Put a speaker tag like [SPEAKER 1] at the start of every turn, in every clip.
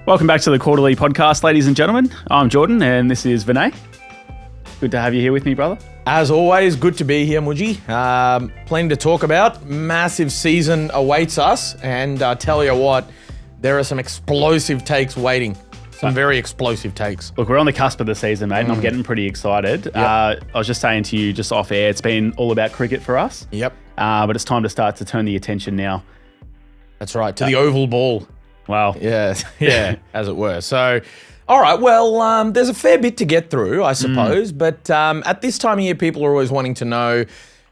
[SPEAKER 1] Welcome back to the quarterly podcast, ladies and gentlemen. I'm Jordan, and this is Vinay. Good to have you here with me, brother.
[SPEAKER 2] As always, good to be here, Muji. Plenty to talk about. Massive season awaits us, and I tell you what, there are some explosive takes waiting. Some very explosive takes.
[SPEAKER 1] Look, we're on the cusp of the season, mate, and I'm getting pretty excited.
[SPEAKER 2] Yep.
[SPEAKER 1] I was just saying to you just off air, it's been all about cricket for us.
[SPEAKER 2] Yep.
[SPEAKER 1] But it's time to start to turn the attention now.
[SPEAKER 2] That's right, to the oval ball.
[SPEAKER 1] Wow.
[SPEAKER 2] Yeah, as it were. So, all right, well, there's a fair bit to get through, I suppose. But at this time of year, people are always wanting to know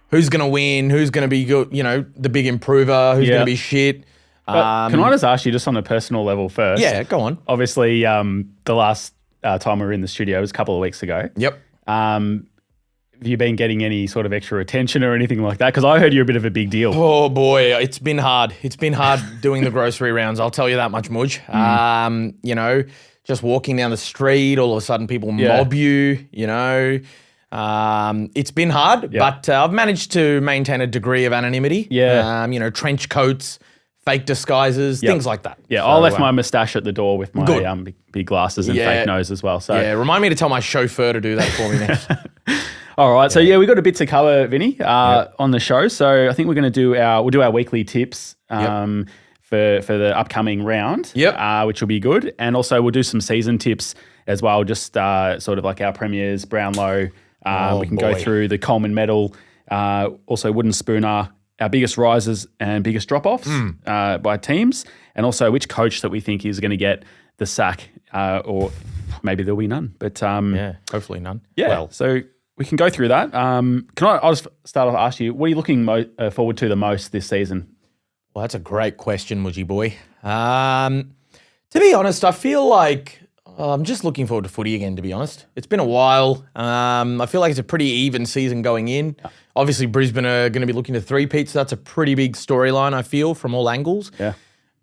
[SPEAKER 2] who's going to win, who's going to be good, the big improver, who's going to be shit.
[SPEAKER 1] But can I just ask you just on a personal level first?
[SPEAKER 2] Yeah, go on.
[SPEAKER 1] Obviously, the last time we were in the studio was a couple of weeks ago.
[SPEAKER 2] Yep.
[SPEAKER 1] Have you been getting any sort of extra attention or anything like that? Because I heard you're a bit of a big deal.
[SPEAKER 2] Oh boy, it's been hard. It's been hard doing the grocery rounds. I'll tell you that much, Mudge. Just walking down the street, all of a sudden people mob you. It's been hard, but I've managed to maintain a degree of anonymity.
[SPEAKER 1] Yeah.
[SPEAKER 2] Trench coats, fake disguises, things like that.
[SPEAKER 1] Yeah,
[SPEAKER 2] so,
[SPEAKER 1] I left my moustache at the door with my big glasses and fake nose as well. So
[SPEAKER 2] yeah, remind me to tell my chauffeur to do that for me next.
[SPEAKER 1] All right, so we've got a bit to cover, Vinny, on the show. So I think we're going to do our weekly tips for the upcoming round, which will be good, and also we'll do some season tips as well, just sort of like our premiers, Brownlow. We can go through the Coleman Medal, also Wooden Spooner, our biggest rises and biggest drop-offs by teams, and also which coach that we think is going to get the sack, or maybe there'll be none. But
[SPEAKER 2] hopefully none.
[SPEAKER 1] Yeah, well, so we can go through that. I'll just start off ask you, what are you looking forward to the most this season?
[SPEAKER 2] Well, that's a great question, Mudgy boy. To be honest, I feel like I'm just looking forward to footy again, to be honest. It's been a while. I feel like it's a pretty even season going in. Yeah. Obviously, Brisbane are going to be looking to three-peat, so that's a pretty big storyline, I feel, from all angles.
[SPEAKER 1] Yeah.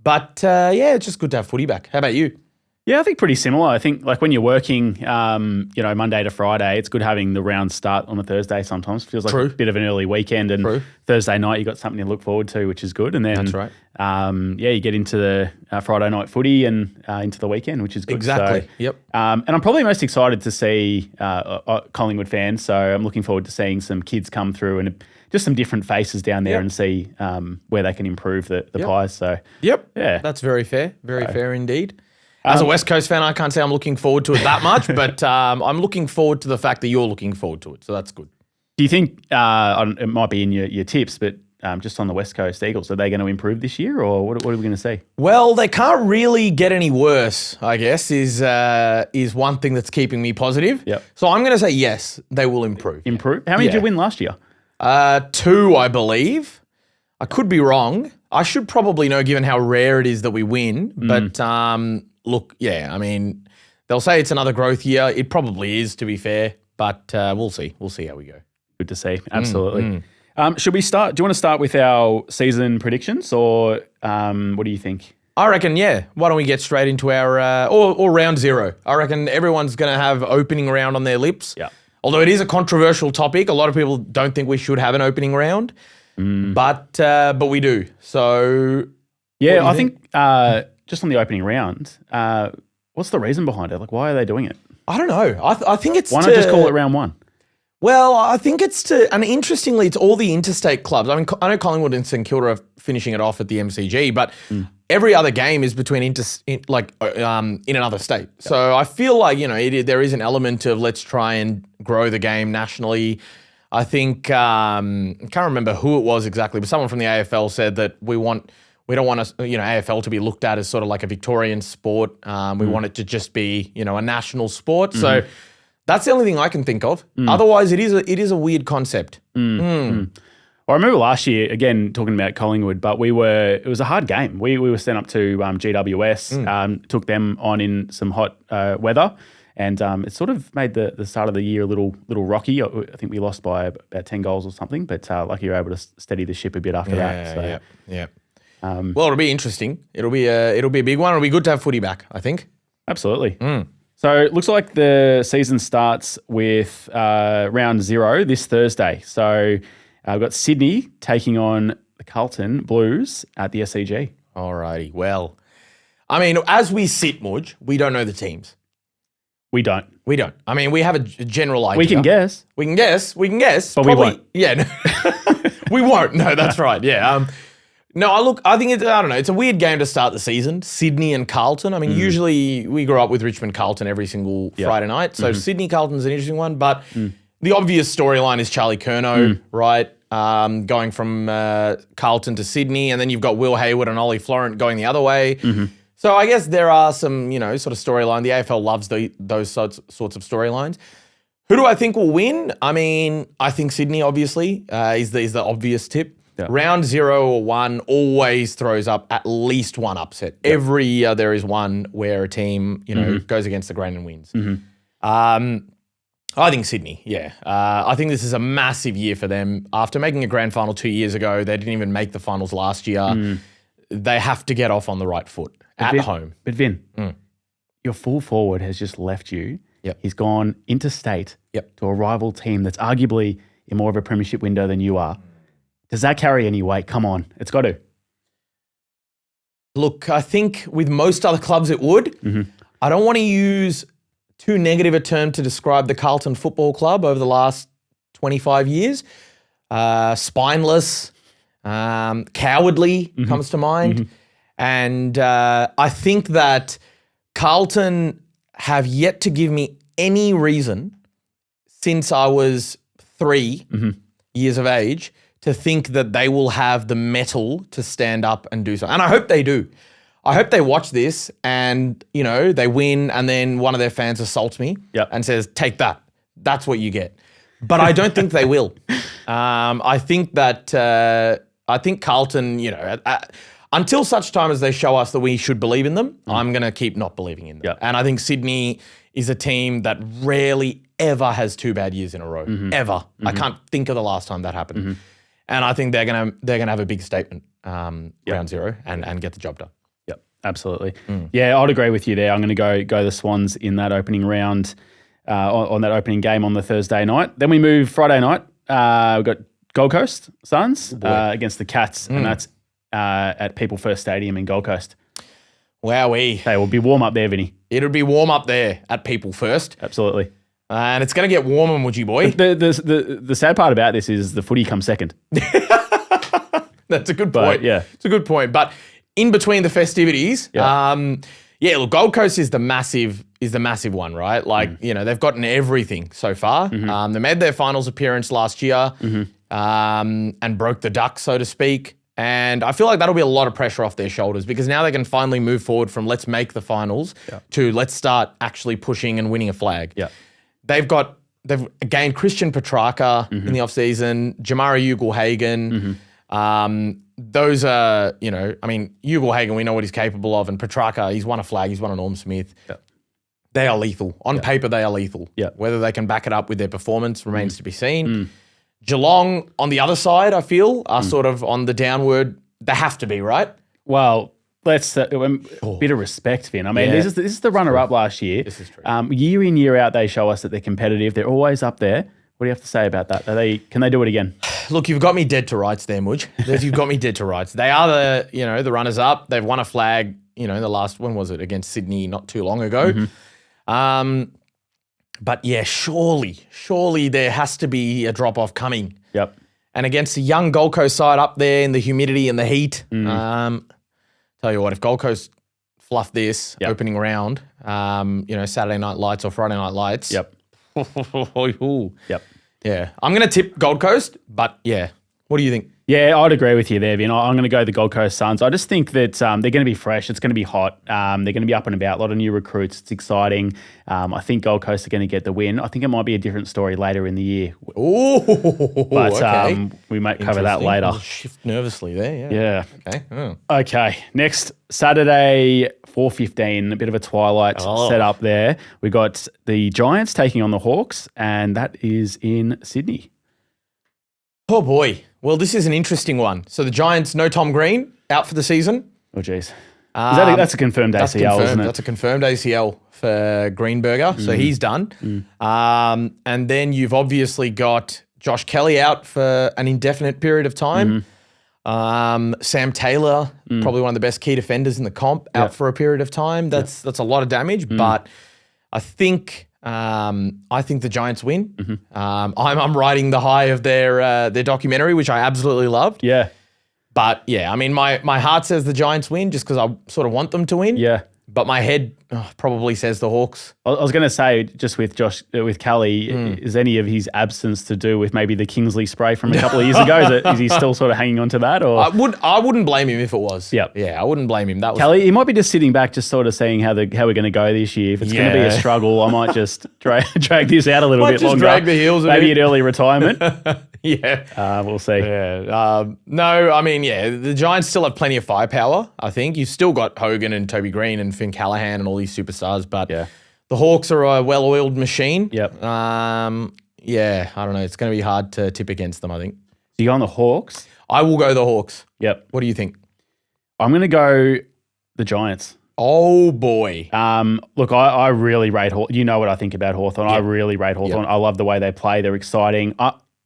[SPEAKER 2] But, it's just good to have footy back. How about you?
[SPEAKER 1] Yeah, I think pretty similar. I think like when you're working, Monday to Friday, it's good having the round start on a Thursday sometimes. Feels like a bit of an early weekend, and Thursday night you got something to look forward to, which is good. And then
[SPEAKER 2] that's right.
[SPEAKER 1] You get into the Friday night footy and into the weekend, which is good.
[SPEAKER 2] Exactly.
[SPEAKER 1] So,
[SPEAKER 2] yep.
[SPEAKER 1] And I'm probably most excited to see Collingwood fans. So I'm looking forward to seeing some kids come through and just some different faces down there and see where they can improve the Pies. So yeah,
[SPEAKER 2] that's very fair. Very fair indeed. As a West Coast fan, I can't say I'm looking forward to it that much, but I'm looking forward to the fact that you're looking forward to it, so that's good.
[SPEAKER 1] Do you think, it might be in your tips, but just on the West Coast Eagles, are they going to improve this year, or what are we going to see?
[SPEAKER 2] Well, they can't really get any worse, I guess, is one thing that's keeping me positive.
[SPEAKER 1] Yep.
[SPEAKER 2] So I'm going to say yes, they will improve.
[SPEAKER 1] Improve? How many did you win last year?
[SPEAKER 2] 2, I believe. I could be wrong. I should probably know, given how rare it is that we win, but... Look, I mean, they'll say it's another growth year. It probably is, to be fair, but we'll see. We'll see how we go.
[SPEAKER 1] Good to see. Absolutely. Should we start? Do you want to start with our season predictions, or what do you think?
[SPEAKER 2] I reckon, why don't we get straight into our, or round zero. I reckon everyone's going to have opening round on their lips.
[SPEAKER 1] Yeah.
[SPEAKER 2] Although it is a controversial topic. A lot of people don't think we should have an opening round, but we do. So,
[SPEAKER 1] yeah, I think... just on the opening round, what's the reason behind it? Like, why are they doing it?
[SPEAKER 2] I don't know. I think it's
[SPEAKER 1] Why not just call it round one?
[SPEAKER 2] Well, I think it's and interestingly, it's all the interstate clubs. I mean, I know Collingwood and St Kilda are finishing it off at the MCG, but every other game is between in another state. Yep. So I feel like, there is an element of let's try and grow the game nationally. I think, I can't remember who it was exactly, but someone from the AFL said that we don't want AFL to be looked at as sort of like a Victorian sport. We want it to just be, a national sport. So that's the only thing I can think of. Otherwise, it is a weird concept.
[SPEAKER 1] Well, I remember last year, again, talking about Collingwood, but it was a hard game. We were sent up to GWS, took them on in some hot weather, and it sort of made the start of the year a little rocky. I think we lost by about 10 goals or something, but lucky you were able to steady the ship a bit after that. So.
[SPEAKER 2] Yeah. Well, it'll be interesting. It'll be a big one. It'll be good to have footy back, I think.
[SPEAKER 1] Absolutely. So it looks like the season starts with round 0 this Thursday. So we've got Sydney taking on the Carlton Blues at the SCG.
[SPEAKER 2] Alrighty. Well, I mean, as we sit, Mudge, we don't know the teams.
[SPEAKER 1] We don't.
[SPEAKER 2] We don't. I mean, we have a general idea.
[SPEAKER 1] We can guess.
[SPEAKER 2] We can guess.
[SPEAKER 1] But we won't.
[SPEAKER 2] Yeah. No. We won't. No, that's right. Yeah. No, I think I don't know. It's a weird game to start the season. Sydney and Carlton. I mean, usually we grew up with Richmond Carlton every single Friday night. So Sydney Carlton's an interesting one. But the obvious storyline is Charlie Curnow, right? Going from Carlton to Sydney. And then you've got Will Hayward and Ollie Florent going the other way. So I guess there are some, sort of storyline. The AFL loves those sorts of storylines. Who do I think will win? I mean, I think Sydney, obviously, is the obvious tip. Yeah. Round 0 or 1 always throws up at least one upset. Yeah. Every year there is one where a team, goes against the grain and wins. I think Sydney, yeah. I think this is a massive year for them. After making a grand final 2 years ago, they didn't even make the finals last year. They have to get off on the right foot at home.
[SPEAKER 1] But Vin, your full forward has just left you.
[SPEAKER 2] Yep.
[SPEAKER 1] He's gone interstate to a rival team that's arguably in more of a premiership window than you are. Does that carry any weight? Come on, it's got to.
[SPEAKER 2] Look, I think with most other clubs it would. I don't want to use too negative a term to describe the Carlton Football Club over the last 25 years. Spineless, cowardly comes to mind. And I think that Carlton have yet to give me any reason since I was 3 years of age to think that they will have the mettle to stand up and do so. And I hope they do. I hope they watch this and, they win and then one of their fans assaults me and says, take that. That's what you get. But I don't think they will. I think Carlton, until such time as they show us that we should believe in them, I'm going to keep not believing in them.
[SPEAKER 1] Yep.
[SPEAKER 2] And I think Sydney is a team that rarely ever has 2 bad years in a row, ever. I can't think of the last time that happened. And I think they're gonna have a big statement round 0 and get the job done.
[SPEAKER 1] Yep, absolutely. Yeah, I'd agree with you there. I'm going to go the Swans in that opening round, on that opening game on the Thursday night. Then we move Friday night. We've got Gold Coast Suns against the Cats, and that's at People First Stadium in Gold Coast.
[SPEAKER 2] Wowee.
[SPEAKER 1] They will be warm up there, Vinny.
[SPEAKER 2] It'll be warm up there at People First.
[SPEAKER 1] Absolutely.
[SPEAKER 2] And it's going to get warmer, would you, boy?
[SPEAKER 1] The sad part about this is the footy comes second.
[SPEAKER 2] That's a good point. It's a good point. But in between the festivities, look, Gold Coast is the massive one, right? Like, they've gotten everything so far. They made their finals appearance last year and broke the duck, so to speak. And I feel like that'll be a lot of pressure off their shoulders because now they can finally move forward from let's make the finals to let's start actually pushing and winning a flag.
[SPEAKER 1] Yeah.
[SPEAKER 2] They've gained Christian Petrarca in the offseason, Jamara Ugle-Hagan. Those are, Ugle-Hagan, we know what he's capable of, and Petrarca, he's won a flag, he's won an Norm Smith. Yeah. They are lethal. On paper, they are lethal.
[SPEAKER 1] Yeah.
[SPEAKER 2] Whether they can back it up with their performance remains to be seen. Geelong, on the other side, I feel, are sort of on the downward. They have to be, right?
[SPEAKER 1] Well, let's a bit of respect, Finn. I mean, this is the runner-up last year.
[SPEAKER 2] This is true.
[SPEAKER 1] Year in, year out, they show us that they're competitive. They're always up there. What do you have to say about that? Can they do it again?
[SPEAKER 2] Look, you've got me dead to rights there, Mudge. You've got me dead to rights. They are the runners-up. They've won a flag, in the last, when was it, against Sydney not too long ago. But yeah, surely there has to be a drop-off coming.
[SPEAKER 1] Yep.
[SPEAKER 2] And against the young Gold Coast side up there in the humidity and the heat, tell you what, if Gold Coast fluff this opening round, Saturday Night Lights or Friday Night Lights.
[SPEAKER 1] Yep. Yep.
[SPEAKER 2] Yeah. I'm going to tip Gold Coast, but yeah. What do you think?
[SPEAKER 1] Yeah, I'd agree with you there, Vin. I'm going to go the Gold Coast Suns. I just think that they're going to be fresh. It's going to be hot. They're going to be up and about. A lot of new recruits. It's exciting. I think Gold Coast are going to get the win. I think it might be a different story later in the year.
[SPEAKER 2] But
[SPEAKER 1] okay. We might cover that later.
[SPEAKER 2] I'll shift nervously there. Yeah. Okay.
[SPEAKER 1] Okay. Next Saturday, 4:15. A bit of a twilight set up there. We got the Giants taking on the Hawks, and that is in Sydney.
[SPEAKER 2] Oh boy. Well, this is an interesting one. So the Giants, no Tom Green, out for the season.
[SPEAKER 1] Oh, geez. That's a confirmed ACL, isn't it?
[SPEAKER 2] That's a confirmed ACL for Greenberger, so he's done. And then you've obviously got Josh Kelly out for an indefinite period of time. Sam Taylor, probably one of the best key defenders in the comp, out for a period of time. That's a lot of damage, but I think the Giants win. I'm riding the high of their documentary, which I absolutely loved.
[SPEAKER 1] Yeah.
[SPEAKER 2] But yeah, I mean, my heart says the Giants win just because I sort of want them to win.
[SPEAKER 1] Yeah.
[SPEAKER 2] But my head probably says the Hawks.
[SPEAKER 1] I was going to say, just with with Kelly, is any of his absence to do with maybe the Kingsley spray from a couple of years ago? Is he still sort of hanging on to that? Or
[SPEAKER 2] I wouldn't blame him if it was.
[SPEAKER 1] Yep.
[SPEAKER 2] Yeah, I wouldn't blame him. That was
[SPEAKER 1] Kelly. He might be just sitting back, just sort of seeing how we're going to go this year. If it's going to be a struggle, I might just drag this out a little bit longer.
[SPEAKER 2] Drag the heels a
[SPEAKER 1] maybe
[SPEAKER 2] bit.
[SPEAKER 1] an early retirement.
[SPEAKER 2] Yeah.
[SPEAKER 1] We'll see.
[SPEAKER 2] Yeah. No, I mean, yeah, the Giants still have plenty of firepower, I think. You've still got Hogan and Toby Green and Finn Callahan and all these superstars, but the Hawks are a well-oiled machine.
[SPEAKER 1] Yep.
[SPEAKER 2] Yeah, I don't know. It's going to be hard to tip against them, I think.
[SPEAKER 1] So you go on the Hawks?
[SPEAKER 2] I will go the Hawks.
[SPEAKER 1] Yep.
[SPEAKER 2] What do you think?
[SPEAKER 1] I'm going to go the Giants.
[SPEAKER 2] Oh, boy.
[SPEAKER 1] Look, I really rate Hawthorn. You know what I think about Hawthorn. I really rate Hawthorn. I love the way they play. They're exciting.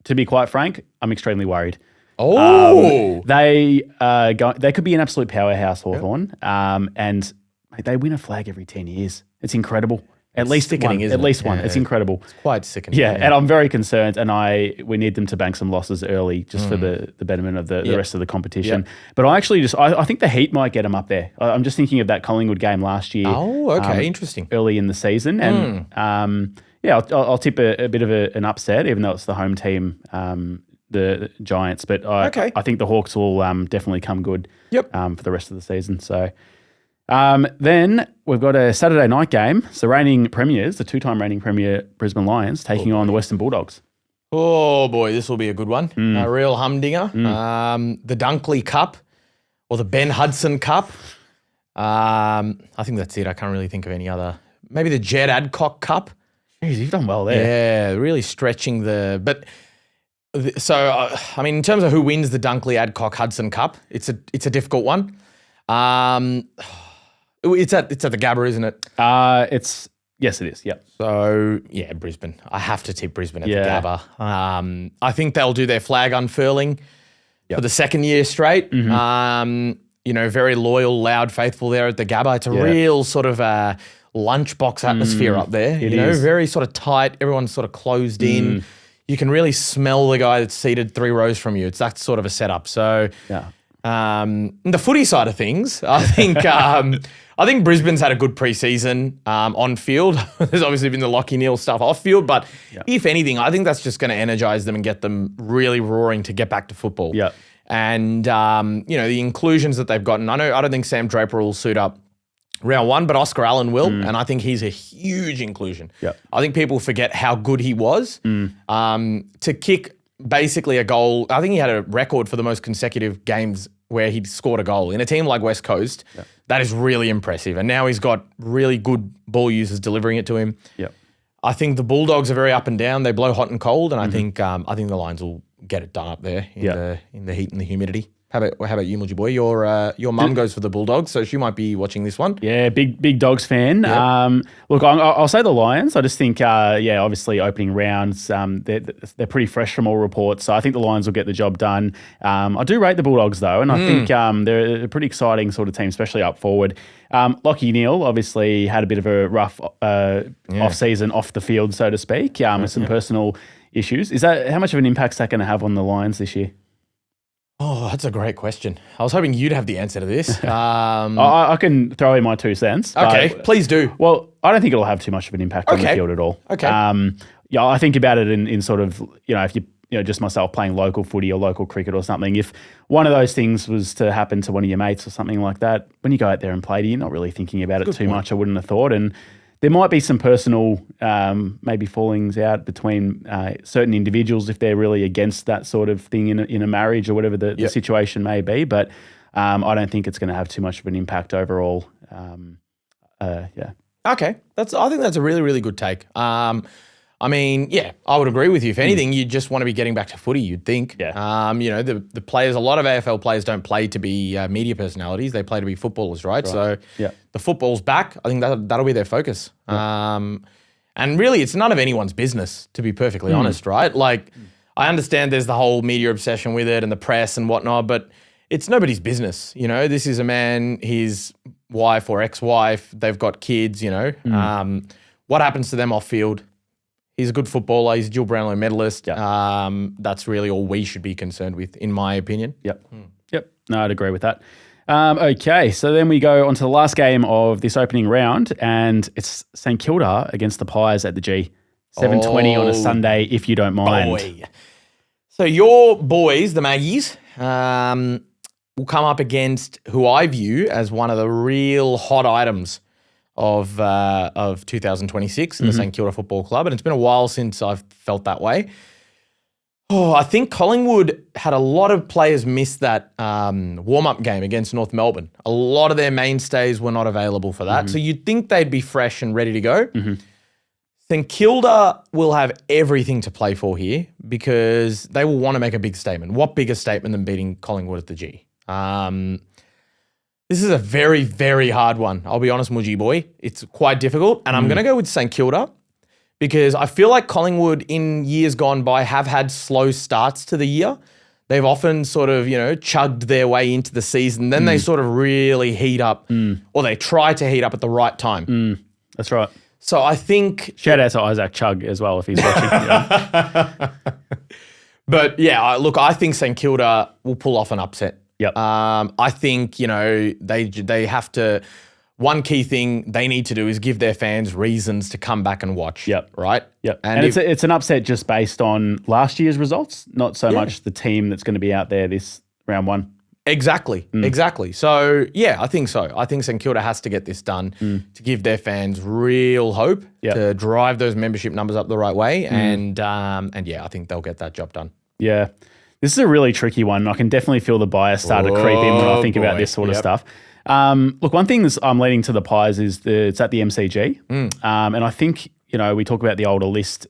[SPEAKER 1] To be quite frank, I'm extremely worried.
[SPEAKER 2] Oh.
[SPEAKER 1] They could be an absolute powerhouse, Hawthorn. And they win a flag every 10 years. It's incredible. At least one.
[SPEAKER 2] Isn't
[SPEAKER 1] At least
[SPEAKER 2] it?
[SPEAKER 1] one.
[SPEAKER 2] Yeah.
[SPEAKER 1] It's incredible.
[SPEAKER 2] It's quite sickening.
[SPEAKER 1] Yeah, and I'm very concerned, and we need them to bank some losses early just for the betterment of the rest of the competition. But I actually I think the Heat might get them up there. I'm just thinking of that Collingwood game last year.
[SPEAKER 2] Oh, okay. Interesting.
[SPEAKER 1] Early in the season. And I'll tip a bit of an upset, even though it's the home team, the Giants. But I think the Hawks will definitely come good for the rest of the season. So then we've got a Saturday night game. So reigning premiers, the two-time reigning premier Brisbane Lions, taking on the Western Bulldogs.
[SPEAKER 2] Oh, boy, this will be a good one. A real humdinger. The Dunkley Cup or the Ben Hudson Cup. I think that's it. I can't really think of any other. Maybe the Jed Adcock Cup.
[SPEAKER 1] Jeez, you've done well there.
[SPEAKER 2] Yeah, really stretching so, I mean, in terms of who wins the Dunkley Adcock Hudson Cup, it's a difficult one. It's at the Gabba, isn't it?
[SPEAKER 1] Yes, it is. Yep.
[SPEAKER 2] So yeah, Brisbane. I have to tip Brisbane at the Gabba. I think they'll do their flag unfurling for the second year straight. Very loyal, loud, faithful there at the Gabba. It's a real sort of lunchbox atmosphere up there.
[SPEAKER 1] It is.
[SPEAKER 2] Very sort of tight. Everyone's sort of closed in. You can really smell the guy that's seated 3 rows from you. It's that sort of a setup. So the footy side of things, I think Brisbane's had a good preseason on field. There's obviously been the Lachie Neale stuff off field, but if anything, I think that's just going to energize them and get them really roaring to get back to football.
[SPEAKER 1] Yeah.
[SPEAKER 2] And the inclusions that they've gotten. I don't think Sam Draper will suit up round 1, but Oscar Allen will, and I think he's a huge inclusion.
[SPEAKER 1] Yep.
[SPEAKER 2] I think people forget how good he was to kick basically a goal. I think he had a record for the most consecutive games where he'd scored a goal in a team like West Coast. Yep. That is really impressive. And now he's got really good ball users delivering it to him.
[SPEAKER 1] Yep.
[SPEAKER 2] I think the Bulldogs are very up and down. They blow hot and cold, and I think the Lions will get it done up there in the heat and the humidity. How about you, Mulgy boy? Your mum goes for the Bulldogs, so she might be watching this one.
[SPEAKER 1] Yeah, big Dogs fan.
[SPEAKER 2] Yep.
[SPEAKER 1] Look, I'll say the Lions. I just think, obviously opening rounds, they're pretty fresh from all reports, so I think the Lions will get the job done. I do rate the Bulldogs though, and I think they're a pretty exciting sort of team, especially up forward. Lachie Neale obviously had a bit of a rough off-season, off the field, so to speak, with some personal issues. How much of an impact is that going to have on the Lions this year?
[SPEAKER 2] Oh, that's a great question. I was hoping you'd have the answer to this.
[SPEAKER 1] I can throw in my 2 cents.
[SPEAKER 2] Okay, please do.
[SPEAKER 1] Well, I don't think it'll have too much of an impact on the field at all.
[SPEAKER 2] Okay.
[SPEAKER 1] I think about it in sort of, if you just myself playing local footy or local cricket or something, if one of those things was to happen to one of your mates or something like that, when you go out there and play, you're not really thinking about it too much, I wouldn't have thought. And there might be some personal maybe fallings out between certain individuals if they're really against that sort of thing in a marriage or whatever the situation may be. But I don't think it's going to have too much of an impact overall.
[SPEAKER 2] Okay. I think that's a really, really good take. I would agree with you. If anything, you just want to be getting back to footy, you'd think.
[SPEAKER 1] Yeah.
[SPEAKER 2] The players, a lot of AFL players don't play to be media personalities. They play to be footballers, right? So the football's back. I think that'll be their focus. And really, it's none of anyone's business, to be perfectly honest, right? Like, I understand there's the whole media obsession with it and the press and whatnot, but it's nobody's business. You know, this is a man, his wife or ex-wife, they've got kids, you know. What happens to them off field? He's a good footballer. He's a dual Brownlow medalist.
[SPEAKER 1] Yep.
[SPEAKER 2] That's really all we should be concerned with, in my opinion.
[SPEAKER 1] Yep. Yep. No, I'd agree with that. Okay, so then we go on to the last game of this opening round, and it's St Kilda against the Pies at the G. 7:20 on a Sunday, if you don't mind.
[SPEAKER 2] Boy. So your boys, the Maggies, will come up against who I view as one of the real hot items of 2026 in the St Kilda Football Club, and it's been a while since I've felt that way. Oh, I think Collingwood had a lot of players miss that warm-up game against North Melbourne. A lot of their mainstays were not available for that, so you'd think they'd be fresh and ready to go. St Kilda will have everything to play for here because they will want to make a big statement. What bigger statement than beating Collingwood at the G? This is a very, very hard one. I'll be honest, Mudgy boy. It's quite difficult, and I'm going to go with St Kilda because I feel like Collingwood in years gone by have had slow starts to the year. They've often sort of, you know, chugged their way into the season. Then they sort of really heat up or they try to heat up at the right time.
[SPEAKER 1] That's right.
[SPEAKER 2] So I think...
[SPEAKER 1] Shout out to Isaac Chugg as well if he's watching.
[SPEAKER 2] But yeah, look, I think St Kilda will pull off an upset.
[SPEAKER 1] Yep.
[SPEAKER 2] I think, you know, they have to... One key thing they need to do is give their fans reasons to come back and watch.
[SPEAKER 1] Yep.
[SPEAKER 2] Right?
[SPEAKER 1] Yep. And it's an upset just based on last year's results, not so much the team that's going to be out there this round one.
[SPEAKER 2] Exactly. So, yeah, I think so. I think St Kilda has to get this done to give their fans real hope, to drive those membership numbers up the right way. And yeah, I think they'll get that job done.
[SPEAKER 1] Yeah. This is a really tricky one. I can definitely feel the bias start to creep in when I think about this sort of stuff. Look, one thing I'm leading to the Pies is it's at the MCG. And I think, you know, we talk about the older list,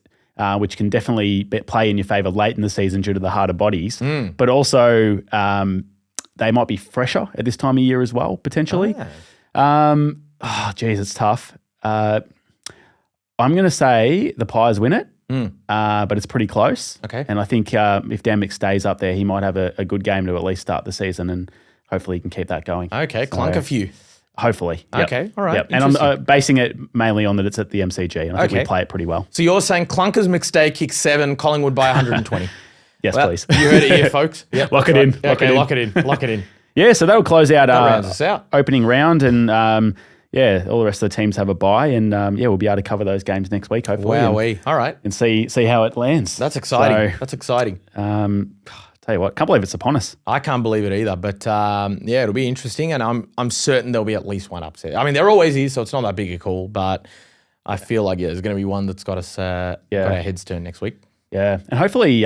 [SPEAKER 1] which can definitely play in your favour late in the season due to the harder bodies. But also... they might be fresher at this time of year as well, potentially. Geez, it's tough. I'm going to say the Pies win it, but it's pretty close.
[SPEAKER 2] Okay.
[SPEAKER 1] And I think if Dan Mick stays up there, he might have a good game to at least start the season, and hopefully he can keep that going.
[SPEAKER 2] Okay, clunk a few.
[SPEAKER 1] Hopefully. Yep.
[SPEAKER 2] Okay, all right.
[SPEAKER 1] Yep. And I'm basing it mainly on that it's at the MCG, and I think we play it pretty well.
[SPEAKER 2] So you're saying Clunkers McStay kicks 7, Collingwood by 120.
[SPEAKER 1] Yes, please.
[SPEAKER 2] You heard it here, folks.
[SPEAKER 1] Yep, lock it in.
[SPEAKER 2] Lock it in.
[SPEAKER 1] Yeah, so that will close out
[SPEAKER 2] rounds us out.
[SPEAKER 1] Opening round, and all the rest of the teams have a bye, and we'll be able to cover those games next week, hopefully.
[SPEAKER 2] Wowee. All right.
[SPEAKER 1] And see how it lands.
[SPEAKER 2] That's exciting.
[SPEAKER 1] Tell you what, can't believe it's upon us.
[SPEAKER 2] I can't believe it either, but it'll be interesting, and I'm certain there'll be at least one upset. I mean, there always is, so it's not that big a call, but I feel like there's going to be one that's got us got our heads turned next week.
[SPEAKER 1] Yeah, and hopefully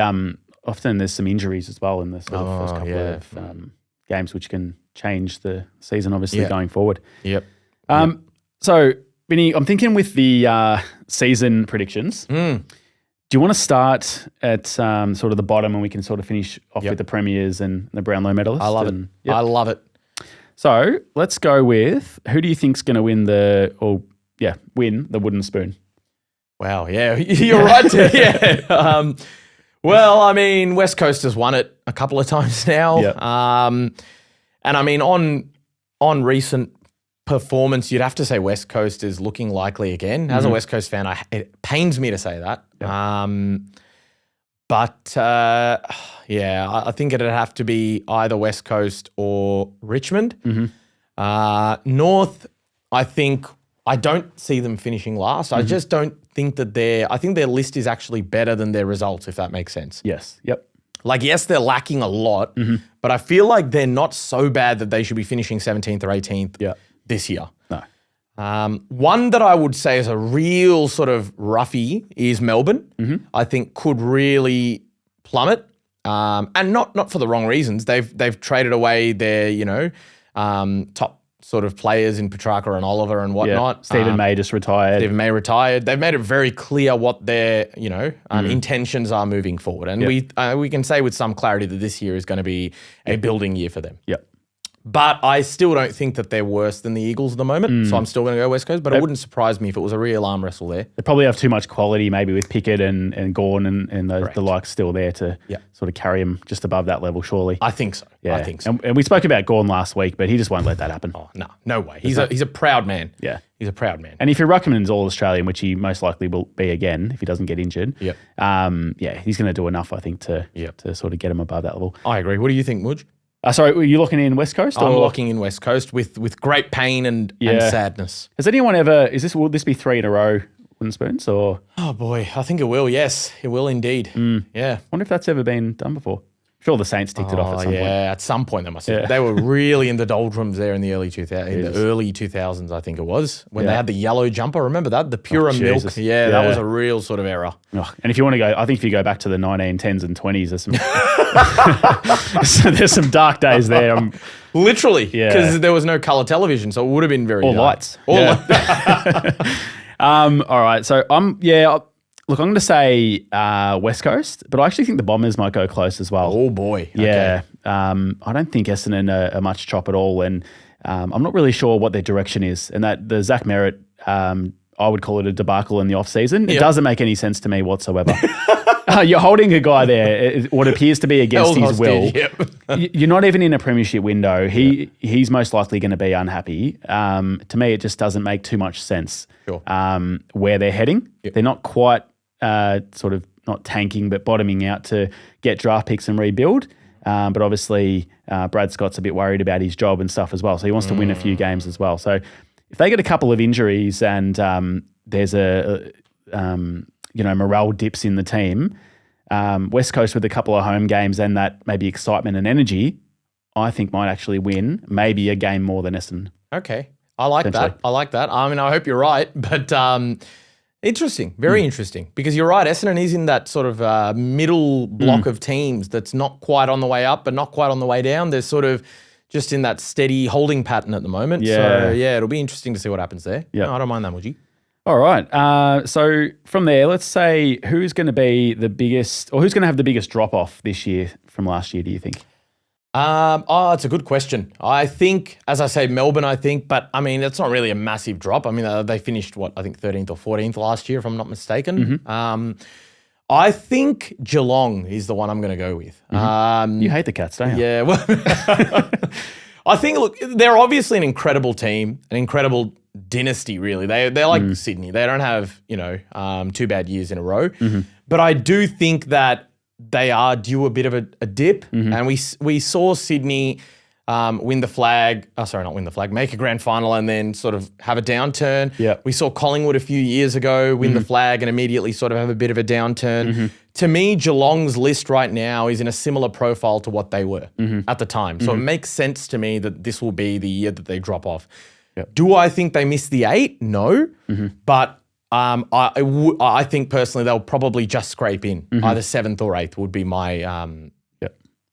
[SPEAKER 1] often there's some injuries as well in the sort of first couple of games, which can change the season, obviously, going forward.
[SPEAKER 2] Yep.
[SPEAKER 1] So, Vinny, I'm thinking with the season predictions, do you want to start at sort of the bottom and we can sort of finish off with the premiers and the Brownlow medalists?
[SPEAKER 2] I love it. Yep. I love it.
[SPEAKER 1] So let's go with, who do you think's going to win the wooden spoon?
[SPEAKER 2] Wow, yeah, you're right. Yeah. Well, I mean, West Coast has won it a couple of times now.
[SPEAKER 1] Yep.
[SPEAKER 2] And I mean, on recent performance, you'd have to say West Coast is looking likely again. As a West Coast fan, it pains me to say that.
[SPEAKER 1] Yep.
[SPEAKER 2] I think it'd have to be either West Coast or Richmond. North, I don't see them finishing last. I just don't think that I think their list is actually better than their results, if that makes sense.
[SPEAKER 1] Yes. Yep.
[SPEAKER 2] Like, yes, they're lacking a lot, but I feel like they're not so bad that they should be finishing 17th or 18th this year.
[SPEAKER 1] No.
[SPEAKER 2] One that I would say is a real sort of roughie is Melbourne. I think could really plummet, and not for the wrong reasons. They've traded away their top sort of players in Petrarca and Oliver and whatnot.
[SPEAKER 1] Stephen May just retired.
[SPEAKER 2] They've made it very clear what their intentions are moving forward, and we can say with some clarity that this year is going to be a building year for them.
[SPEAKER 1] Yep.
[SPEAKER 2] But I still don't think that they're worse than the Eagles at the moment. So I'm still going to go West Coast. But it wouldn't surprise me if it was a real arm wrestle there.
[SPEAKER 1] They probably have too much quality maybe with Pickett and Gawn and the likes still there to sort of carry him just above that level, surely.
[SPEAKER 2] I think so.
[SPEAKER 1] Yeah.
[SPEAKER 2] I think so.
[SPEAKER 1] And we spoke about Gawn last week, but he just won't let that happen.
[SPEAKER 2] Oh, no way. He's a proud man.
[SPEAKER 1] Yeah.
[SPEAKER 2] He's a proud man.
[SPEAKER 1] And if your ruckman's All-Australian, which he most likely will be again if he doesn't get injured, he's going to do enough, I think, to sort of get him above that level.
[SPEAKER 2] I agree. What do you think, Mudge?
[SPEAKER 1] Sorry, were you locking in West Coast?
[SPEAKER 2] I'm locking in West Coast with great pain and sadness.
[SPEAKER 1] Has anyone ever? Will this be 3 in a row, Wooden Spoons? Or
[SPEAKER 2] oh boy, I think it will. Yes, it will indeed. Yeah.
[SPEAKER 1] I wonder if that's ever been done before. Sure, the Saints ticked it off at some point.
[SPEAKER 2] Yeah, at some point they must have. They were really in the doldrums there in the early 2000s, I think it was, when they had the yellow jumper. Remember that? The Pura milk. Yeah, that was a real sort of error.
[SPEAKER 1] Oh, and if you want to go, I think if you go back to the 1910s and 20s, there's some there's some dark days there.
[SPEAKER 2] Literally, because there was no colour television, so it would have been very
[SPEAKER 1] or
[SPEAKER 2] dark.
[SPEAKER 1] Lights. All right, so look, I'm going to say West Coast, but I actually think the Bombers might go close as well.
[SPEAKER 2] Oh, boy.
[SPEAKER 1] Yeah. Okay. I don't think Essendon are much chop at all, and I'm not really sure what their direction is. And that the Zach Merritt, I would call it a debacle in the off-season. It doesn't make any sense to me whatsoever. You're holding a guy there, what appears to be against his will. You're not even in a premiership window. He's most likely going to be unhappy. To me, it just doesn't make too much sense where they're heading. They're not quite sort of not tanking, but bottoming out to get draft picks and rebuild. But obviously, Brad Scott's a bit worried about his job and stuff as well. So he wants to win a few games as well. So if they get a couple of injuries and there's morale dips in the team, West Coast with a couple of home games and that maybe excitement and energy, I think might actually win maybe a game more than Essendon.
[SPEAKER 2] Okay. I like that. I mean, I hope you're right, but interesting, very interesting, because you're right. Essendon is in that sort of middle block of teams that's not quite on the way up, but not quite on the way down. They're sort of just in that steady holding pattern at the moment. So, it'll be interesting to see what happens there. Yeah, no, I don't mind that, would you?
[SPEAKER 1] All right. So from there, let's say who's going to be the biggest, or who's going to have the biggest drop-off this year from last year, do you think?
[SPEAKER 2] It's a good question. I think, as I say, Melbourne, but I mean, it's not really a massive drop. I mean, they finished, 13th or 14th last year, if I'm not mistaken. I think Geelong is the one I'm going to go with.
[SPEAKER 1] You hate the Cats, don't you?
[SPEAKER 2] Yeah. Well, I think, look, they're obviously an incredible team, an incredible dynasty, really. They're like Sydney. They don't have, 2 bad years in a row. But I do think that they are due a bit of a dip. And we saw Sydney win the flag. Oh, sorry, not win the flag. Make a grand final and then sort of have a downturn.
[SPEAKER 1] Yep.
[SPEAKER 2] We saw Collingwood a few years ago win the flag and immediately sort of have a bit of a downturn. To me, Geelong's list right now is in a similar profile to what they were at the time. So it makes sense to me that this will be the year that they drop off. Yep. Do I think they miss the 8? No. But I think personally they'll probably just scrape in. Either 7th or 8th would be my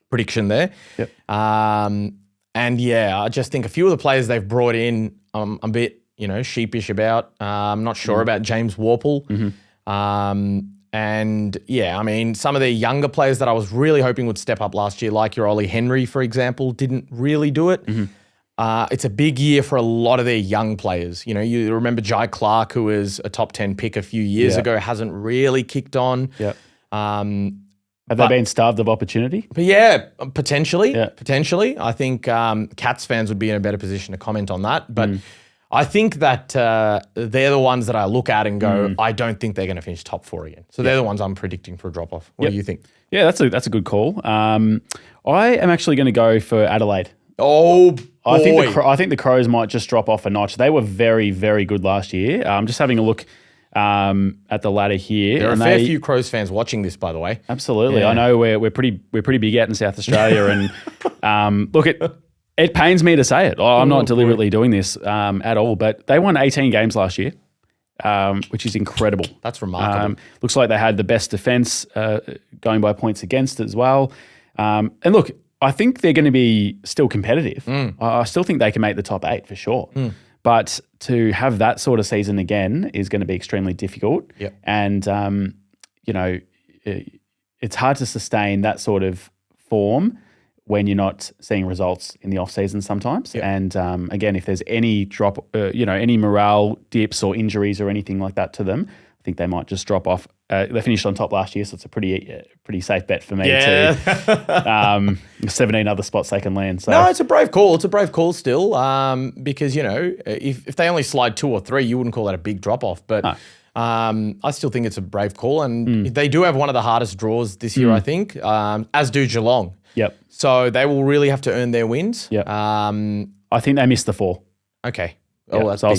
[SPEAKER 2] prediction there.
[SPEAKER 1] Yep.
[SPEAKER 2] And yeah, I just think a few of the players they've brought in, I'm a bit, sheepish about. I'm not sure about James Worpel. And yeah, I mean, some of their younger players that I was really hoping would step up last year, like your Ollie Henry, for example, didn't really do it. It's a big year for a lot of their young players. You remember Jai Clark, who was a top 10 pick a few years ago, hasn't really kicked on.
[SPEAKER 1] Have they been starved of opportunity?
[SPEAKER 2] But yeah, potentially. Potentially. I think Cats fans would be in a better position to comment on that. But I think that they're the ones that I look at and go, I don't think they're going to finish top 4 again. So they're the ones I'm predicting for a drop-off. What do you think?
[SPEAKER 1] Yeah, that's a good call. I am actually going to go for Adelaide.
[SPEAKER 2] Oh, boy.
[SPEAKER 1] I think the Crows might just drop off a notch. They were very, very good last year. I'm just having a look at the ladder here.
[SPEAKER 2] There are a fair few Crows fans watching this, by the way.
[SPEAKER 1] Absolutely. Yeah. I know we're pretty big out in South Australia. And look, it pains me to say it. I'm not deliberately doing this at all, but they won 18 games last year, which is incredible.
[SPEAKER 2] That's remarkable.
[SPEAKER 1] Looks like they had the best defence going by points against as well. And look, I think they're going to be still competitive. I still think they can make the top 8 for sure. But to have that sort of season again is going to be extremely difficult. And, it's hard to sustain that sort of form when you're not seeing results in the off season sometimes.
[SPEAKER 2] Yep.
[SPEAKER 1] And again, if there's any drop, any morale dips or injuries or anything like that to them, I think they might just drop off. They finished on top last year, so it's a pretty safe bet for me too. 17 other spots they can land. So.
[SPEAKER 2] No, it's a brave call. It's a brave call still, because if they only slide 2 or 3, you wouldn't call that a big drop off. But
[SPEAKER 1] No.
[SPEAKER 2] I still think it's a brave call, and they do have one of the hardest draws this year, I think, as do Geelong.
[SPEAKER 1] Yep.
[SPEAKER 2] So they will really have to earn their wins.
[SPEAKER 1] Yep. I think they missed the 4.
[SPEAKER 2] Okay.
[SPEAKER 1] Yep.
[SPEAKER 2] Oh, that's
[SPEAKER 1] so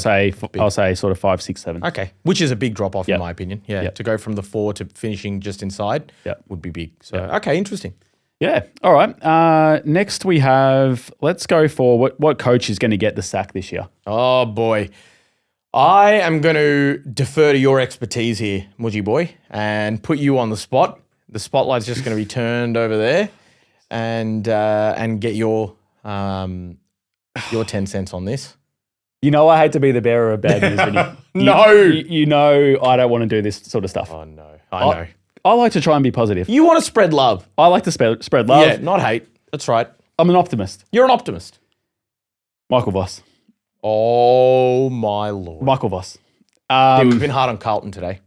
[SPEAKER 2] big.
[SPEAKER 1] I'll say sort of 5, 6, 7.
[SPEAKER 2] Okay, which is a big drop off
[SPEAKER 1] Yep.
[SPEAKER 2] in my opinion. Yeah,
[SPEAKER 1] Yep.
[SPEAKER 2] to go from the 4 to finishing just inside
[SPEAKER 1] Yep.
[SPEAKER 2] would be big. So okay, interesting.
[SPEAKER 1] Yeah. All right. Next we have. Let's go for what coach is going to get the sack this year.
[SPEAKER 2] Oh boy, I am going to defer to your expertise here, Mudgy boy, and put you on the spot. The spotlight's just going to be turned over there, and get your 10 cents on this.
[SPEAKER 1] You know I hate to be the bearer of bad news.
[SPEAKER 2] No.
[SPEAKER 1] You know I don't want to do this sort of stuff.
[SPEAKER 2] Oh no, I know.
[SPEAKER 1] I like to try and be positive.
[SPEAKER 2] You want to spread love.
[SPEAKER 1] I like to spread love.
[SPEAKER 2] Yeah, not hate. That's right.
[SPEAKER 1] I'm an optimist.
[SPEAKER 2] You're an optimist.
[SPEAKER 1] Michael Voss.
[SPEAKER 2] Oh my Lord.
[SPEAKER 1] Michael Voss.
[SPEAKER 2] We've been hard on Carlton today.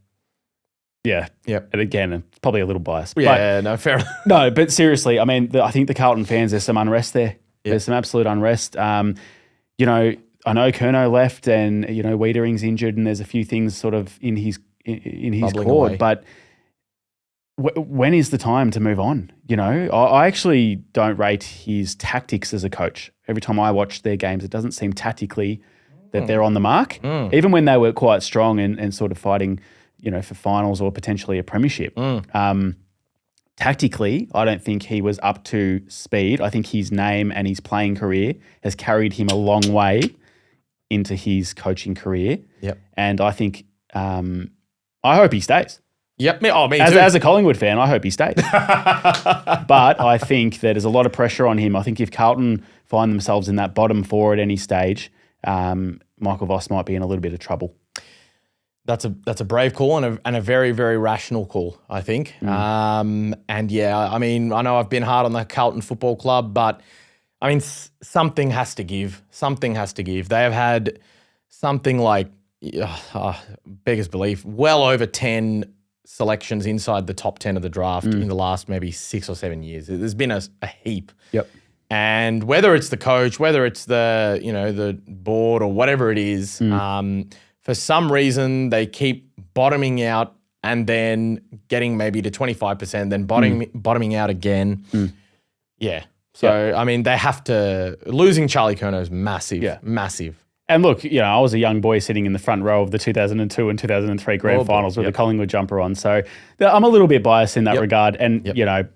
[SPEAKER 1] Yeah.
[SPEAKER 2] Yep.
[SPEAKER 1] And again, it's probably a little biased.
[SPEAKER 2] Yeah, no, fair enough.
[SPEAKER 1] No, but seriously, I mean, I think the Carlton fans, there's some unrest there.
[SPEAKER 2] Yep.
[SPEAKER 1] There's some absolute unrest. I know Curnow left and, Wiedering's injured and there's a few things sort of in his
[SPEAKER 2] Bubbling
[SPEAKER 1] court.
[SPEAKER 2] away.
[SPEAKER 1] But when is the time to move on? I actually don't rate his tactics as a coach. Every time I watch their games, it doesn't seem tactically that they're on the mark. Even when they were quite strong and sort of fighting, for finals or potentially a premiership. Tactically, I don't think he was up to speed. I think his name and his playing career has carried him a long way into his coaching career.
[SPEAKER 2] Yep.
[SPEAKER 1] And I think, I hope he stays.
[SPEAKER 2] Yep. Me too.
[SPEAKER 1] As a Collingwood fan, I hope he stays. But I think that there's a lot of pressure on him. I think if Carlton find themselves in that bottom 4 at any stage, Michael Voss might be in a little bit of trouble.
[SPEAKER 2] That's a brave call and a very, very rational call, I think. And yeah, I mean, I know I've been hard on the Carlton Football Club, but I mean, something has to give. Something has to give. They have had something like, beggars belief, well over 10 selections inside the top 10 of the draft in the last maybe 6 or 7 years. There's been a heap.
[SPEAKER 1] Yep.
[SPEAKER 2] And whether it's the coach, whether it's the board or whatever it is, for some reason they keep bottoming out and then getting maybe to 25%, then bottoming out again. Yeah. So, I mean, they have to – losing Charlie Curnow is massive, massive.
[SPEAKER 1] And look, I was a young boy sitting in the front row of the 2002 and 2003 grand finals with a Collingwood jumper on. So I'm a little bit biased in that regard. And,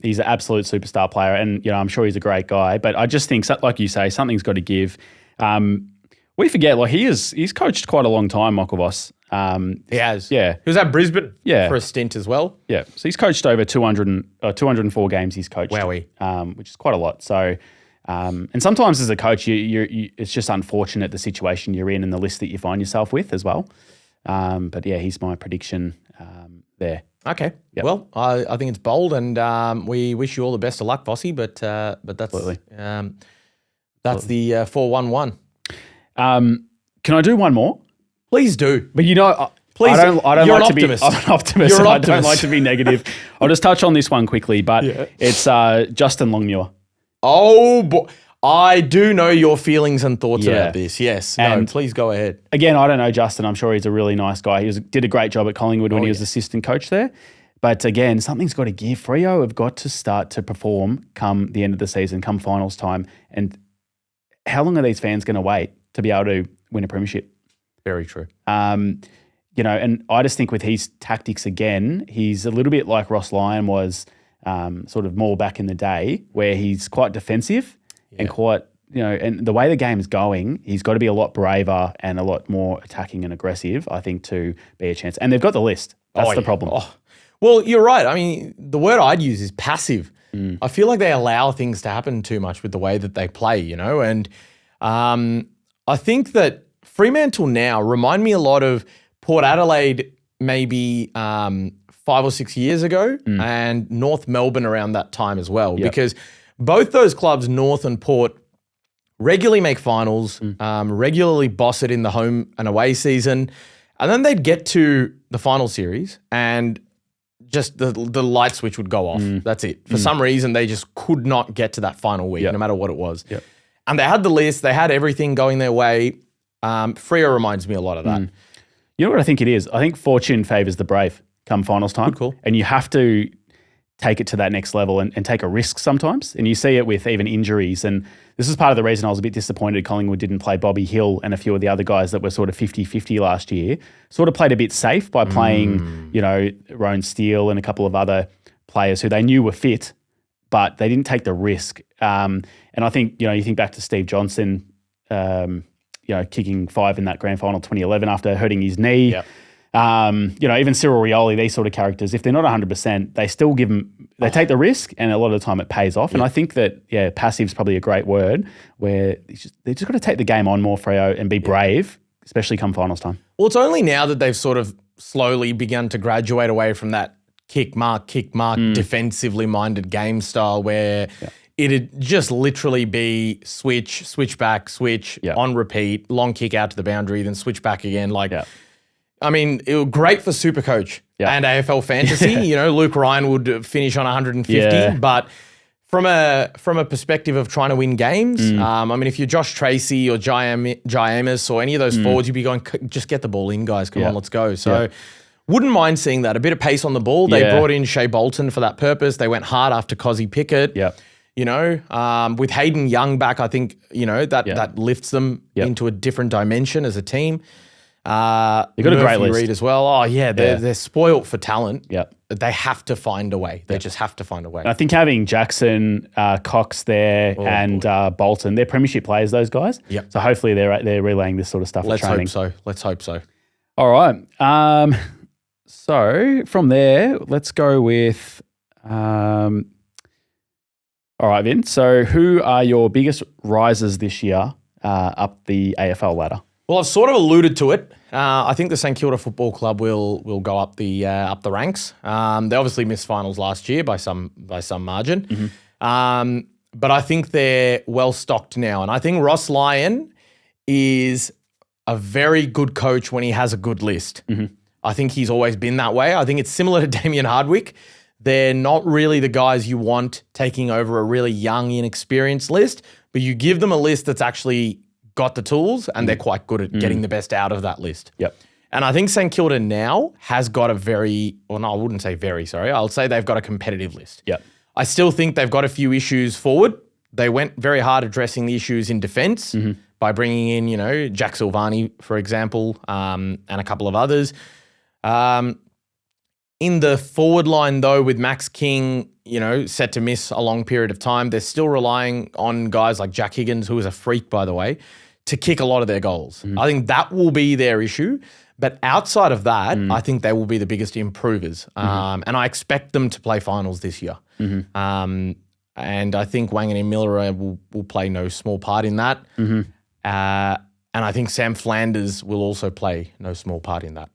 [SPEAKER 1] he's an absolute superstar player and, I'm sure he's a great guy. But I just think, like you say, something's got to give. We forget, he's coached quite a long time, Michael Voss.
[SPEAKER 2] He has.
[SPEAKER 1] Yeah.
[SPEAKER 2] He was at Brisbane for a stint as well.
[SPEAKER 1] Yeah. So he's coached over 204 games he's coached.
[SPEAKER 2] Wowee.
[SPEAKER 1] Which is quite a lot. So... and sometimes as a coach, it's just unfortunate the situation you're in and the list that you find yourself with as well. But yeah, here's my prediction there.
[SPEAKER 2] Okay.
[SPEAKER 1] Yep.
[SPEAKER 2] Well, I think it's bold, and we wish you all the best of luck, Vossi. But that's the 4-1-1.
[SPEAKER 1] Can I do one more?
[SPEAKER 2] Please do.
[SPEAKER 1] But
[SPEAKER 2] please.
[SPEAKER 1] I don't
[SPEAKER 2] You're
[SPEAKER 1] like
[SPEAKER 2] an optimist.
[SPEAKER 1] I'm an optimist.
[SPEAKER 2] You're an
[SPEAKER 1] I
[SPEAKER 2] optimist.
[SPEAKER 1] don't like to be negative. I'll just touch on this one quickly, but it's Justin Longmuir.
[SPEAKER 2] Oh, boy. I do know your feelings and thoughts about this. Yes. No, please go ahead.
[SPEAKER 1] Again, I don't know Justin. I'm sure he's a really nice guy. He did a great job at Collingwood when he was assistant coach there. But again, something's got to give. Freo have got to start to perform come the end of the season, come finals time. And how long are these fans going to wait to be able to win a premiership?
[SPEAKER 2] Very true.
[SPEAKER 1] And I just think with his tactics again, he's a little bit like Ross Lyon was sort of more back in the day, where he's quite defensive and quite, and the way the game is going, he's got to be a lot braver and a lot more attacking and aggressive, I think, to be a chance. And they've got the list. That's the problem.
[SPEAKER 2] Oh. Well, you're right. I mean, the word I'd use is passive. I feel like they allow things to happen too much with the way that they play, and I think that Fremantle now remind me a lot of Port Adelaide maybe 5 or 6 years ago and North Melbourne around that time as well. Because both those clubs, North and Port, regularly make finals, regularly boss it in the home and away season. And then they'd get to the final series and just the light switch would go off. That's it. For some reason, they just could not get to that final week, no matter what it was.
[SPEAKER 1] Yep.
[SPEAKER 2] And they had the list. They had everything going their way. Freo reminds me a lot of that.
[SPEAKER 1] You know what I think it is? I think fortune favours the brave come finals time.
[SPEAKER 2] Good call.
[SPEAKER 1] And you have to take it to that next level and take a risk sometimes. And you see it with even injuries. And this is part of the reason I was a bit disappointed Collingwood didn't play Bobby Hill and a few of the other guys that were sort of 50-50 last year. Sort of played a bit safe by playing, Rowan Steele and a couple of other players who they knew were fit, but they didn't take the risk. And I think, you think back to Steve Johnson, kicking 5 in that grand final 2011 after hurting his knee.
[SPEAKER 2] Yep.
[SPEAKER 1] Even Cyril Rioli, these sort of characters, if they're not 100%, they still they take the risk, and a lot of the time it pays off. Yep. And I think that, passive is probably a great word, where they just got to take the game on more, Freo, and be brave, especially come finals time.
[SPEAKER 2] Well, it's only now that they've sort of slowly begun to graduate away from that kick mark, defensively minded game style where it'd just literally be switch back, on repeat, long kick out to the boundary, then switch back again. I mean, it was great for Supercoach and AFL Fantasy. Luke Ryan would finish on 150, but from a perspective of trying to win games, if you're Josh Tracy or Jai Amos or any of those forwards, you'd be going, just get the ball in, guys. Come on, let's go. So wouldn't mind seeing that. A bit of pace on the ball. They brought in Shea Bolton for that purpose. They went hard after Cozzy Pickett. With Hayden Young back, I think, that lifts them into a different dimension as a team.
[SPEAKER 1] They've got a great list.
[SPEAKER 2] Reid as well. Oh, they're spoilt for talent.
[SPEAKER 1] Yeah.
[SPEAKER 2] They have to find a way. They just have to find a way.
[SPEAKER 1] And I think having Jackson, Cox there and Bolton, they're premiership players, those guys.
[SPEAKER 2] Yep.
[SPEAKER 1] So hopefully they're relaying this sort of stuff.
[SPEAKER 2] Let's
[SPEAKER 1] training.
[SPEAKER 2] hope so.
[SPEAKER 1] All right. So from there, let's go with all right, Vin. So who are your biggest risers this year up the AFL ladder?
[SPEAKER 2] Well, I've sort of alluded to it. I think the St Kilda Football Club will go up the ranks. They obviously missed finals last year by some margin, but I think they're well stocked now. And I think Ross Lyon is a very good coach when he has a good list. I think he's always been that way. I think it's similar to Damien Hardwick. They're not really the guys you want taking over a really young, inexperienced list, but you give them a list that's actually got the tools and they're quite good at getting the best out of that list.
[SPEAKER 1] Yep.
[SPEAKER 2] And I think St Kilda now has got I wouldn't say very, sorry. I'll say they've got a competitive list.
[SPEAKER 1] Yep.
[SPEAKER 2] I still think they've got a few issues forward. They went very hard addressing the issues in defence by bringing in, Jack Silvani, for example, and a couple of others. In the forward line, though, with Max King, set to miss a long period of time, they're still relying on guys like Jack Higgins, who is a freak, by the way, to kick a lot of their goals. I think that will be their issue. But outside of that, I think they will be the biggest improvers. And I expect them to play finals this year. And I think Wangani Miller will play no small part in that. And I think Sam Flanders will also play no small part in that.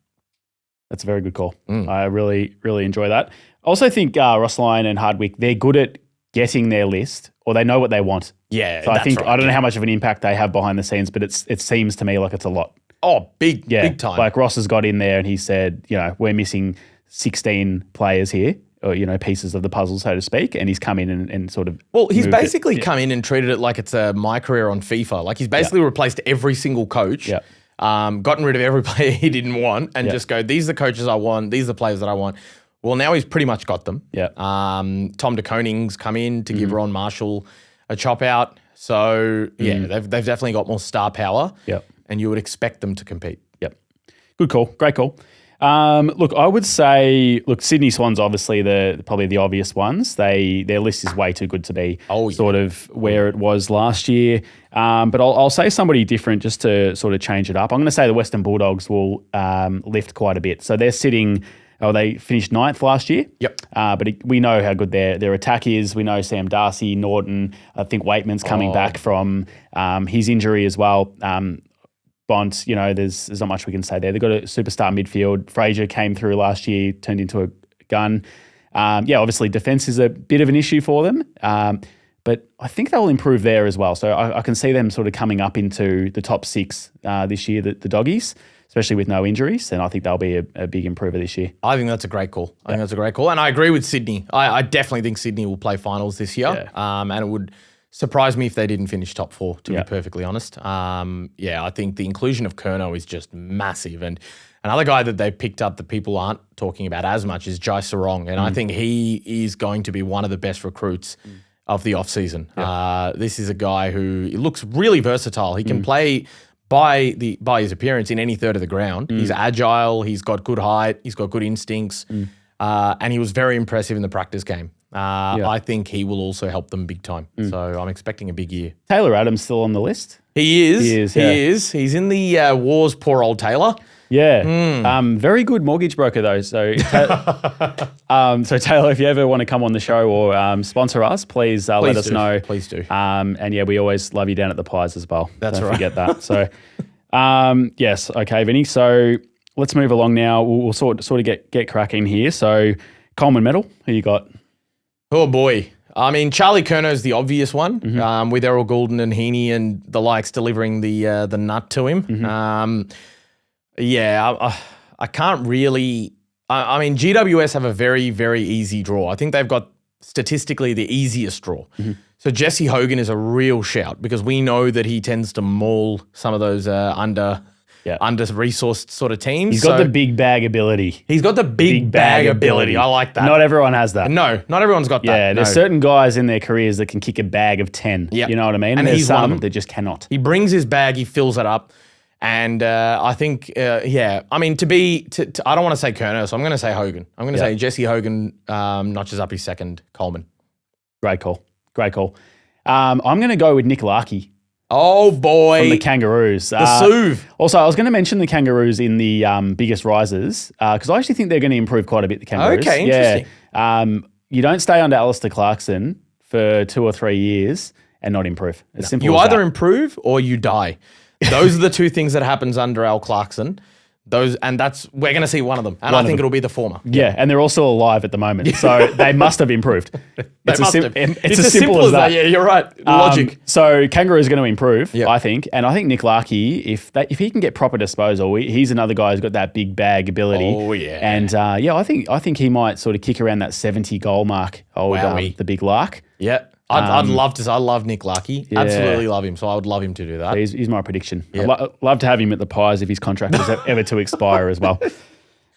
[SPEAKER 1] That's a very good call. I really, really enjoy that. I also think Ross Lyon and Hardwick, they're good at getting their list, or they know what they want.
[SPEAKER 2] Yeah,
[SPEAKER 1] so I think, right, I don't know how much of an impact they have behind the scenes, but it seems to me like it's a lot.
[SPEAKER 2] Oh, big time.
[SPEAKER 1] Like Ross has got in there and he said, we're missing 16 players here, or, pieces of the puzzle, so to speak, and he's come in and sort of...
[SPEAKER 2] Well, he's basically come in and treated it like it's my career on FIFA. Like he's basically replaced every single coach. Yeah. Gotten rid of every player he didn't want and just go, these are the coaches I want, these are the players that I want. Well, now he's pretty much got them. Yeah. Tom de Koning's come in to give Ron Marshall a chop out. So, they've definitely got more star power. Yep. And you would expect them to compete. Yep.
[SPEAKER 1] Good call. Great call. Look, I would say, Sydney Swans obviously probably the obvious ones. Their list is way too good to be sort of where it was last year. But I'll say somebody different just to sort of change it up. I'm going to say the Western Bulldogs will lift quite a bit. So they're sitting... they finished 9th last year. Yep. But we know how good their attack is. We know Sam Darcy, Norton. I think Waitman's coming back from his injury as well. Bont, there's not much we can say there. They've got a superstar midfield. Fraser came through last year, turned into a gun. Obviously defence is a bit of an issue for them. But But I think they'll improve there as well. So I can see them sort of coming up into the top 6 this year, the Doggies, especially with no injuries. And I think they'll be a big improver this year.
[SPEAKER 2] I think that's a great call. I think that's a great call. And I agree with Sydney. I definitely think Sydney will play finals this year. And it would surprise me if they didn't finish top 4, to be perfectly honest. I think the inclusion of Curnow is just massive. And another guy that they picked up that people aren't talking about as much is Jai Sarong. And I think he is going to be one of the best recruits of the offseason. This is a guy who looks really versatile. He can play by his appearance in any third of the ground. He's agile, he's got good height, he's got good instincts, and he was very impressive in the practice game. I think he will also help them big time. So I'm expecting a big year.
[SPEAKER 1] Taylor Adams still on the list?
[SPEAKER 2] He is. He's in the Wars, poor old Taylor.
[SPEAKER 1] Yeah. Very good mortgage broker though. So, so Taylor, if you ever want to come on the show or sponsor us, please let us know.
[SPEAKER 2] Please do.
[SPEAKER 1] And yeah, we always love you down at the Pies as well.
[SPEAKER 2] Don't
[SPEAKER 1] forget that. So, yes. Okay, Vinny. So let's move along now. We'll sort of get cracking here. So Coleman medal, who you got?
[SPEAKER 2] Oh boy. I mean, Charlie Curnow's the obvious one, with Errol Goulden and Heaney and the likes delivering the nut to him. I can't really. I mean, GWS have a very, very easy draw. I think they've got statistically the easiest draw. So Jesse Hogan is a real shout because we know that he tends to maul some of those under-resourced sort of teams.
[SPEAKER 1] He's got the big bag ability.
[SPEAKER 2] He's got the big bag ability. I like that.
[SPEAKER 1] Not everyone has that.
[SPEAKER 2] No, not everyone's got that.
[SPEAKER 1] Yeah, there's certain guys in their careers that can kick a bag of 10. You know what I mean?
[SPEAKER 2] And
[SPEAKER 1] there's
[SPEAKER 2] he's one of
[SPEAKER 1] some
[SPEAKER 2] them.
[SPEAKER 1] that just cannot.
[SPEAKER 2] He brings his bag, he fills it up. And I think, I mean, I don't want to say Curnow, so I'm going to say Hogan. I'm going to say Jesse Hogan notches up his second Coleman.
[SPEAKER 1] Great call. I'm going to go with Nick Larkey.
[SPEAKER 2] Oh, boy.
[SPEAKER 1] From the Kangaroos.
[SPEAKER 2] The Suv.
[SPEAKER 1] Also, I was going to mention the Kangaroos in the biggest risers because I actually think they're going to improve quite a bit, the Kangaroos.
[SPEAKER 2] Okay, interesting.
[SPEAKER 1] Yeah. You don't stay under Alistair Clarkson for 2 or 3 years and not improve. It's simple
[SPEAKER 2] You
[SPEAKER 1] as
[SPEAKER 2] either
[SPEAKER 1] that.
[SPEAKER 2] improve or you die. Those are the two things that happens under Al Clarkson. We're going to see one of them. And I think it'll be the former.
[SPEAKER 1] Yeah, and they're also alive at the moment. So they must have improved. It's as simple as that.
[SPEAKER 2] Yeah, you're right. Logic.
[SPEAKER 1] So Kangaroo is going to improve, I think. And I think Nick Larkey, if he can get proper disposal, he's another guy who's got that big bag ability.
[SPEAKER 2] Oh, yeah.
[SPEAKER 1] And I think he might sort of kick around that 70 goal mark. The big Lark.
[SPEAKER 2] Yeah. I'd love to. I love Nick Larkey. Yeah. Absolutely love him. So I would love him to do that.
[SPEAKER 1] He's my prediction. Yep. I'd love to have him at the Pies if his contract is ever to expire as well.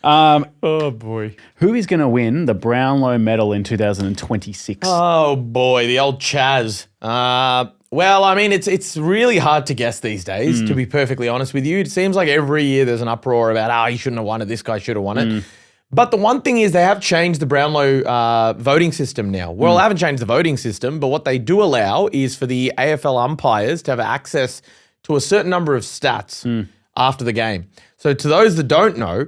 [SPEAKER 2] Oh, boy.
[SPEAKER 1] Who is going to win the Brownlow medal in 2026?
[SPEAKER 2] Oh, boy. The old Chaz. Well, I mean, it's really hard to guess these days, to be perfectly honest with you. It seems like every year there's an uproar about, he shouldn't have won it. This guy should have won it. But the one thing is they have changed the Brownlow voting system now. Well, they haven't changed the voting system, but what they do allow is for the AFL umpires to have access to a certain number of stats after the game. So to those that don't know,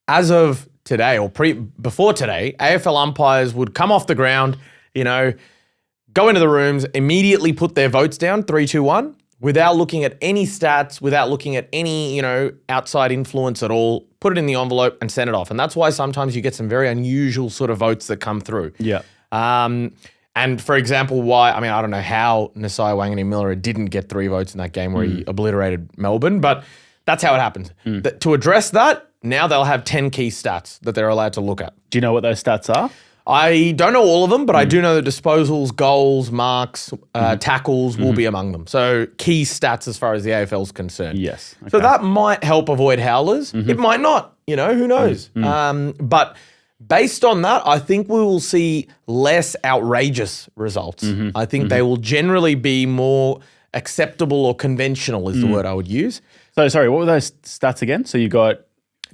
[SPEAKER 2] as of today or before today, AFL umpires would come off the ground, go into the rooms, immediately put their votes down, 3, 2, 1, without looking at any stats, without looking at any, outside influence at all, put it in the envelope and send it off. And that's why sometimes you get some very unusual sort of votes that come through. Yeah. And for example, I don't know how Nasai Wangani-Miller didn't get 3 votes in that game where he obliterated Melbourne, but that's how it happens. To address that, now they'll have 10 key stats that they're allowed to look at.
[SPEAKER 1] Do you know what those stats are?
[SPEAKER 2] I don't know all of them, but I do know that disposals, goals, marks, tackles will be among them. So key stats as far as the AFL is concerned.
[SPEAKER 1] Yes. Okay.
[SPEAKER 2] So that might help avoid howlers. It might not, who knows? But based on that, I think we will see less outrageous results. I think they will generally be more acceptable or conventional is the word I would use.
[SPEAKER 1] So, sorry, what were those stats again? So you got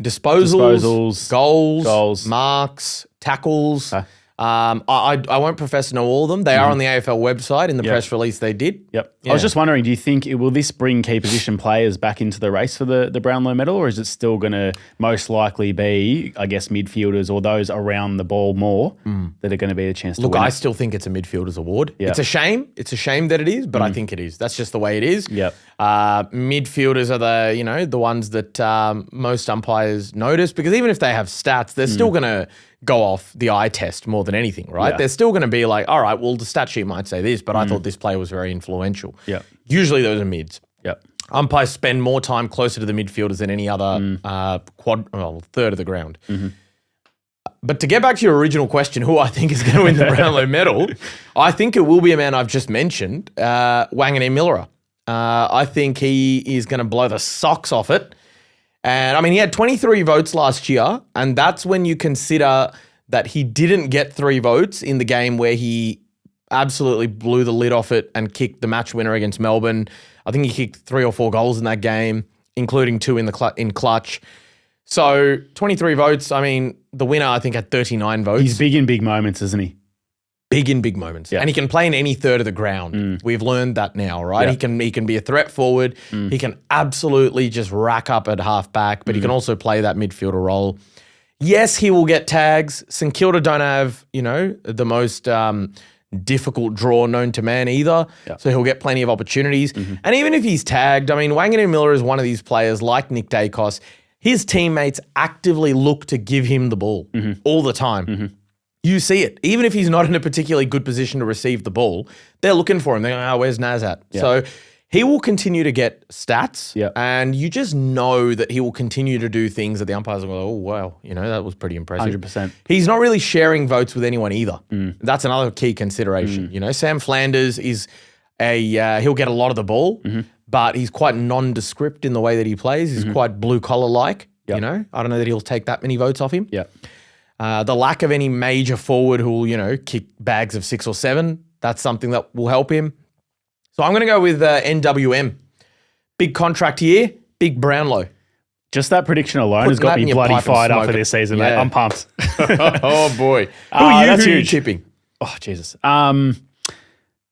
[SPEAKER 2] disposals, goals, marks, tackles. I won't profess to know all of them. They are on the AFL website in the press release they did.
[SPEAKER 1] Yep. Yeah. I was just wondering, do you think will this bring key position players back into the race for the Brownlow medal, or is it still going to most likely be, I guess, midfielders or those around the ball more that are going to be a chance to win?
[SPEAKER 2] Look, I still think it's a midfielders award. Yep. It's a shame. It's a shame that it is, but I think it is. That's just the way it is.
[SPEAKER 1] Yep.
[SPEAKER 2] Midfielders are the ones that most umpires notice, because even if they have stats, they're still going to go off the eye test more than anything, right?
[SPEAKER 1] Yeah.
[SPEAKER 2] They're still going to be like, all right, well, the stat sheet might say this, but I thought this player was very influential.
[SPEAKER 1] Yeah.
[SPEAKER 2] Usually those are mids.
[SPEAKER 1] Yep.
[SPEAKER 2] Umpires spend more time closer to the midfielders than any other third of the ground.
[SPEAKER 1] Mm-hmm.
[SPEAKER 2] But to get back to your original question, who I think is going to win the Brownlow medal, I think it will be a man I've just mentioned, Wanganeen Miller. I think he is going to blow the socks off it. And I mean, he had 23 votes last year, and that's when you consider that he didn't get 3 votes in the game where he absolutely blew the lid off it and kicked the match winner against Melbourne. I think he kicked 3 or 4 goals in that game, including 2 in clutch. So 23 votes. I mean, the winner, I think, had 39 votes.
[SPEAKER 1] He's big in big moments, isn't he?
[SPEAKER 2] Big in big moments.
[SPEAKER 1] Yeah.
[SPEAKER 2] And he can play in any third of the ground. We've learned that now, right?
[SPEAKER 1] Yeah.
[SPEAKER 2] He can be a threat forward. He can absolutely just rack up at halfback, but he can also play that midfielder role. Yes, he will get tags. St Kilda don't have, the most difficult draw known to man either.
[SPEAKER 1] Yeah.
[SPEAKER 2] So he'll get plenty of opportunities. And even if he's tagged, I mean, Wanganeen Miller is one of these players like Nick Dacos. His teammates actively look to give him the ball all the time. You see it. Even if he's not in a particularly good position to receive the ball, they're looking for him. They're going, where's Naz at?
[SPEAKER 1] Yeah.
[SPEAKER 2] So he will continue to get stats,
[SPEAKER 1] Yeah.
[SPEAKER 2] and you just know that he will continue to do things that the umpires will go, oh, wow, that was pretty impressive.
[SPEAKER 1] 100%.
[SPEAKER 2] He's not really sharing votes with anyone either. That's another key consideration. Sam Flanders is he'll get a lot of the ball, but he's quite nondescript in the way that he plays. He's quite blue-collar-like,
[SPEAKER 1] Yep.
[SPEAKER 2] I don't know that he'll take that many votes off him.
[SPEAKER 1] Yeah.
[SPEAKER 2] The lack of any major forward who will, kick bags of 6 or 7, that's something that will help him. So I'm going to go with NWM. Big contract year, big Brownlow.
[SPEAKER 1] Just that prediction alone has
[SPEAKER 2] Putting
[SPEAKER 1] got
[SPEAKER 2] that in
[SPEAKER 1] me
[SPEAKER 2] your
[SPEAKER 1] bloody
[SPEAKER 2] pipe and
[SPEAKER 1] fired up for
[SPEAKER 2] smoke it.
[SPEAKER 1] this season, mate.
[SPEAKER 2] Yeah.
[SPEAKER 1] I'm pumped.
[SPEAKER 2] Oh, boy. Who are
[SPEAKER 1] that's
[SPEAKER 2] you
[SPEAKER 1] huge.
[SPEAKER 2] tipping?
[SPEAKER 1] Oh, Jesus.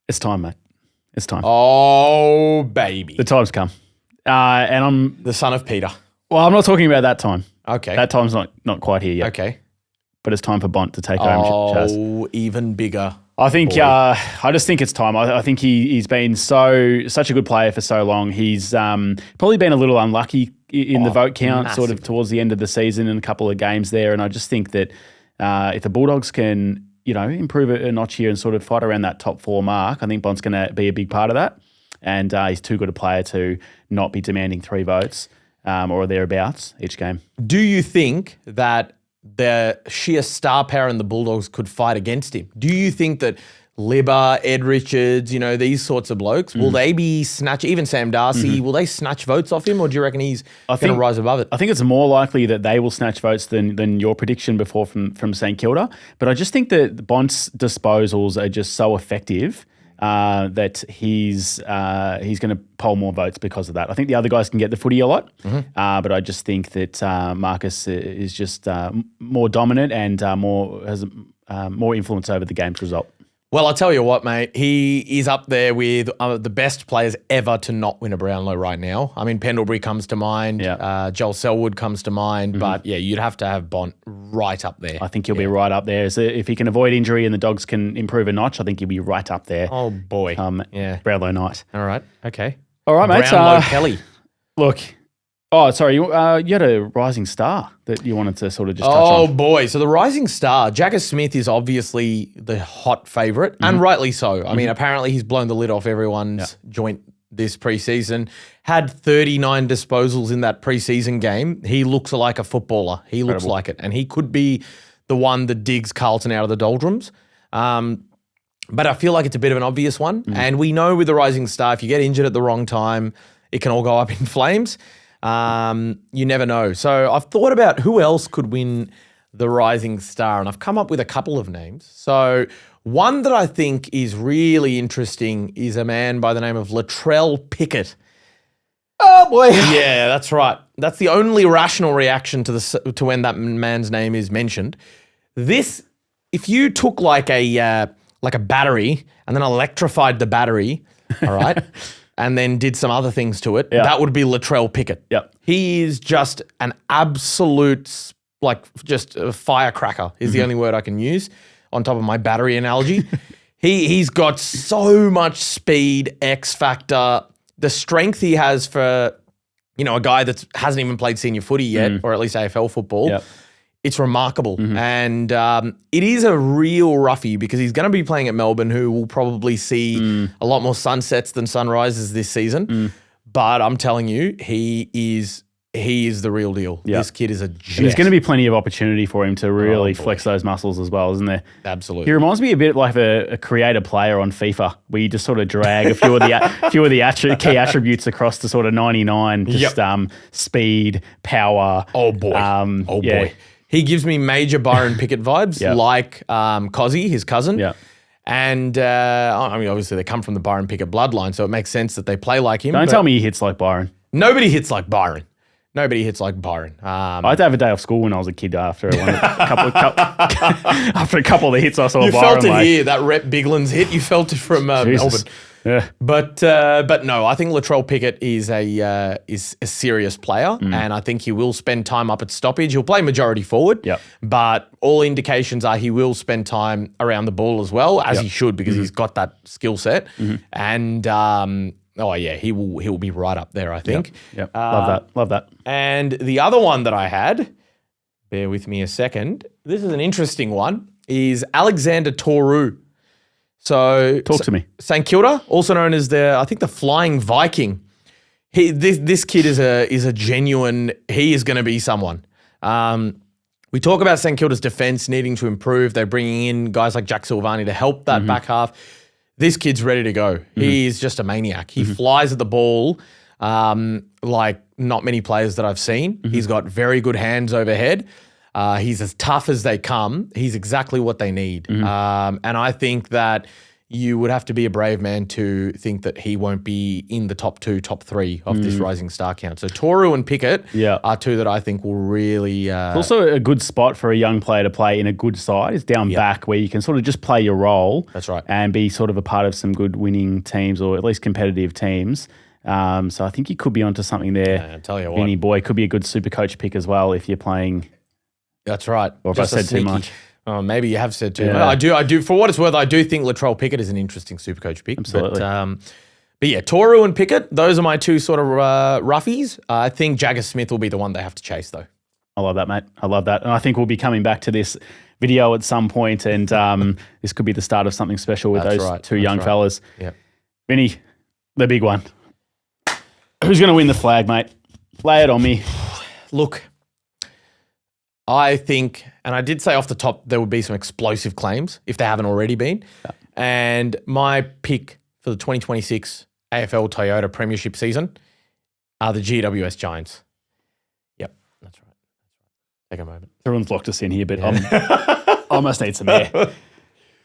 [SPEAKER 1] It's time, mate. It's time.
[SPEAKER 2] Oh, baby.
[SPEAKER 1] The time's come. And I'm
[SPEAKER 2] The son of Peter.
[SPEAKER 1] I'm not talking about that time.
[SPEAKER 2] Okay.
[SPEAKER 1] That time's not quite here yet.
[SPEAKER 2] Okay.
[SPEAKER 1] But it's time for Bont to take home, Chaz.
[SPEAKER 2] Oh, even bigger.
[SPEAKER 1] I think I just think it's time. I think he's been such a good player for so long. He's probably been a little unlucky in the vote count, sort of towards the end of the season in a couple of games there. And I just think that if the Bulldogs can, improve a notch here and sort of fight around that top 4 mark, I think Bont's going to be a big part of that. And he's too good a player to not be demanding 3 votes or thereabouts each game.
[SPEAKER 2] Do you think that the sheer star power in the Bulldogs could fight against him? Do you think that Libba, Ed Richards, these sorts of blokes, will they be even Sam Darcy, will they snatch votes off him, or do you reckon he's going to rise above it?
[SPEAKER 1] I think it's more likely that they will snatch votes than your prediction before from St Kilda. But I just think that Bont's disposals are just so effective that he's going to poll more votes because of that. I think the other guys can get the footy a lot, but I just think that Marcus is just more dominant and has more influence over the game's result.
[SPEAKER 2] Well, I'll tell you what, mate. He is up there with the best players ever to not win a Brownlow right now. I mean, Pendlebury comes to mind.
[SPEAKER 1] Yeah.
[SPEAKER 2] Joel Selwood comes to mind. But, yeah, you'd have to have Bont right up there.
[SPEAKER 1] I think he'll be right up there. So if he can avoid injury and the Dogs can improve a notch, I think he'll be right up there.
[SPEAKER 2] Oh, boy.
[SPEAKER 1] Yeah. Brownlow night.
[SPEAKER 2] All right. Okay.
[SPEAKER 1] All right, mate.
[SPEAKER 2] Brownlow Kelly.
[SPEAKER 1] Look. Oh, sorry. You had a rising star that you wanted to sort of just touch on.
[SPEAKER 2] Oh, boy. So the rising star, Jagger Smith is obviously the hot favourite, and rightly so. I mean, apparently he's blown the lid off everyone's joint this preseason. Had 39 disposals in that preseason game. He looks like a footballer. He looks like it. And he could be the one that digs Carlton out of the doldrums. But I feel like it's a bit of an obvious one. And we know with the rising star, if you get injured at the wrong time, it can all go up in flames. You never know. So I've thought about who else could win the rising star, and I've come up with a couple of names. So one that I think is really interesting is a man by the name of Latrell Pickett. Oh boy. Yeah, that's right. That's the only rational reaction to when that man's name is mentioned. If you took like a battery and then electrified the battery, all right, and then did some other things to it, that would be Latrell Pickett.
[SPEAKER 1] Yep.
[SPEAKER 2] He is just an absolute, just a firecracker is the only word I can use on top of my battery analogy. He's got so much speed, X factor, the strength he has for, a guy that hasn't even played senior footy yet, or at least AFL football.
[SPEAKER 1] Yep.
[SPEAKER 2] It's remarkable. And it is a real roughie because he's going to be playing at Melbourne, who will probably see a lot more sunsets than sunrises this season. But I'm telling you, he is the real deal. Yep. This kid is a jet.
[SPEAKER 1] And there's going to be plenty of opportunity for him to really flex those muscles as well, isn't there?
[SPEAKER 2] Absolutely.
[SPEAKER 1] He reminds me a bit like a creator player on FIFA, where you just sort of drag a few of the key attributes across to sort of 99, just speed, power.
[SPEAKER 2] Oh boy. Boy. He gives me major Byron Pickett vibes, like Cozzy, his cousin.
[SPEAKER 1] Yeah.
[SPEAKER 2] And I mean, obviously they come from the Byron Pickett bloodline, so it makes sense that they play like him.
[SPEAKER 1] Don't tell me he hits like Byron.
[SPEAKER 2] Nobody hits like Byron. Nobody hits like Byron.
[SPEAKER 1] I had to have a day off school when I was a kid after after a couple of the hits I saw.
[SPEAKER 2] You
[SPEAKER 1] Byron,
[SPEAKER 2] felt it here, that Rhett Biglan's hit. You felt it from Melbourne.
[SPEAKER 1] Yeah.
[SPEAKER 2] But no, I think Latrell Pickett is a serious player, and I think he will spend time up at stoppage. He'll play majority forward, but all indications are he will spend time around the ball as well, as he should, because he's got that skill set. And he will be right up there, I think.
[SPEAKER 1] Yep. Love that.
[SPEAKER 2] And the other one that I had, bear with me a second. This is an interesting one. Is Alexander Toru. So
[SPEAKER 1] talk to me.
[SPEAKER 2] St Kilda, also known as the Flying Viking. This kid is a genuine. He is going to be someone. We talk about St Kilda's defense needing to improve. They're bringing in guys like Jack Silvani to help that back half. This kid's ready to go. He's just a maniac. He flies at the ball like not many players that I've seen. He's got very good hands overhead. He's as tough as they come. He's exactly what they need. And I think that you would have to be a brave man to think that he won't be in the top 2, top 3 of this rising star count. So Toru and Pickett are two that I think will really...
[SPEAKER 1] It's also a good spot for a young player to play in a good side. It's down back where you can sort of just play your role.
[SPEAKER 2] That's right.
[SPEAKER 1] And be sort of a part of some good winning teams, or at least competitive teams. So I think you could be onto something there.
[SPEAKER 2] I tell you what.
[SPEAKER 1] Vinny boy, could be a good super coach pick as well if you're playing...
[SPEAKER 2] That's right.
[SPEAKER 1] Or if I said too much.
[SPEAKER 2] Oh, maybe you have said too much. I do. For what it's worth, I do think Latrell Pickett is an interesting Supercoach pick.
[SPEAKER 1] Absolutely.
[SPEAKER 2] But yeah, Toru and Pickett, those are my two sort of roughies. I think Jagger Smith will be the one they have to chase, though.
[SPEAKER 1] I love that, mate. I love that. And I think we'll be coming back to this video at some point, and this could be the start of something special with those two young fellas.
[SPEAKER 2] Yeah.
[SPEAKER 1] Vinny, the big one. Who's going to win the flag, mate? Lay it on me.
[SPEAKER 2] Look, I think, and I did say off the top, there would be some explosive claims if they haven't already been. Yeah. And my pick for the 2026 AFL Toyota Premiership season are the GWS Giants. Yep, that's right. Take a moment.
[SPEAKER 1] Everyone's locked us in here, but I almost need some air.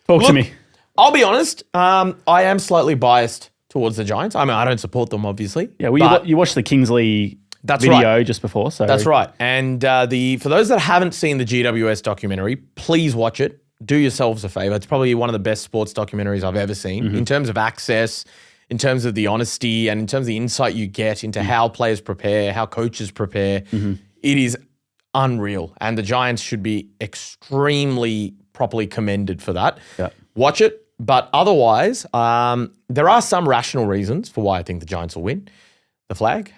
[SPEAKER 1] Talk to me.
[SPEAKER 2] I'll be honest. I am slightly biased towards the Giants. I mean, I don't support them, obviously.
[SPEAKER 1] Yeah, well, you watched the Kingsley video just before. So
[SPEAKER 2] that's right. And for those that haven't seen the GWS documentary, please watch it. Do yourselves a favor. It's probably one of the best sports documentaries I've ever seen in terms of access, in terms of the honesty, and in terms of the insight you get into how players prepare, how coaches prepare. It is unreal. And the Giants should be extremely properly commended for that.
[SPEAKER 1] Yeah.
[SPEAKER 2] Watch it. But otherwise, there are some rational reasons for why I think the Giants will win the flag.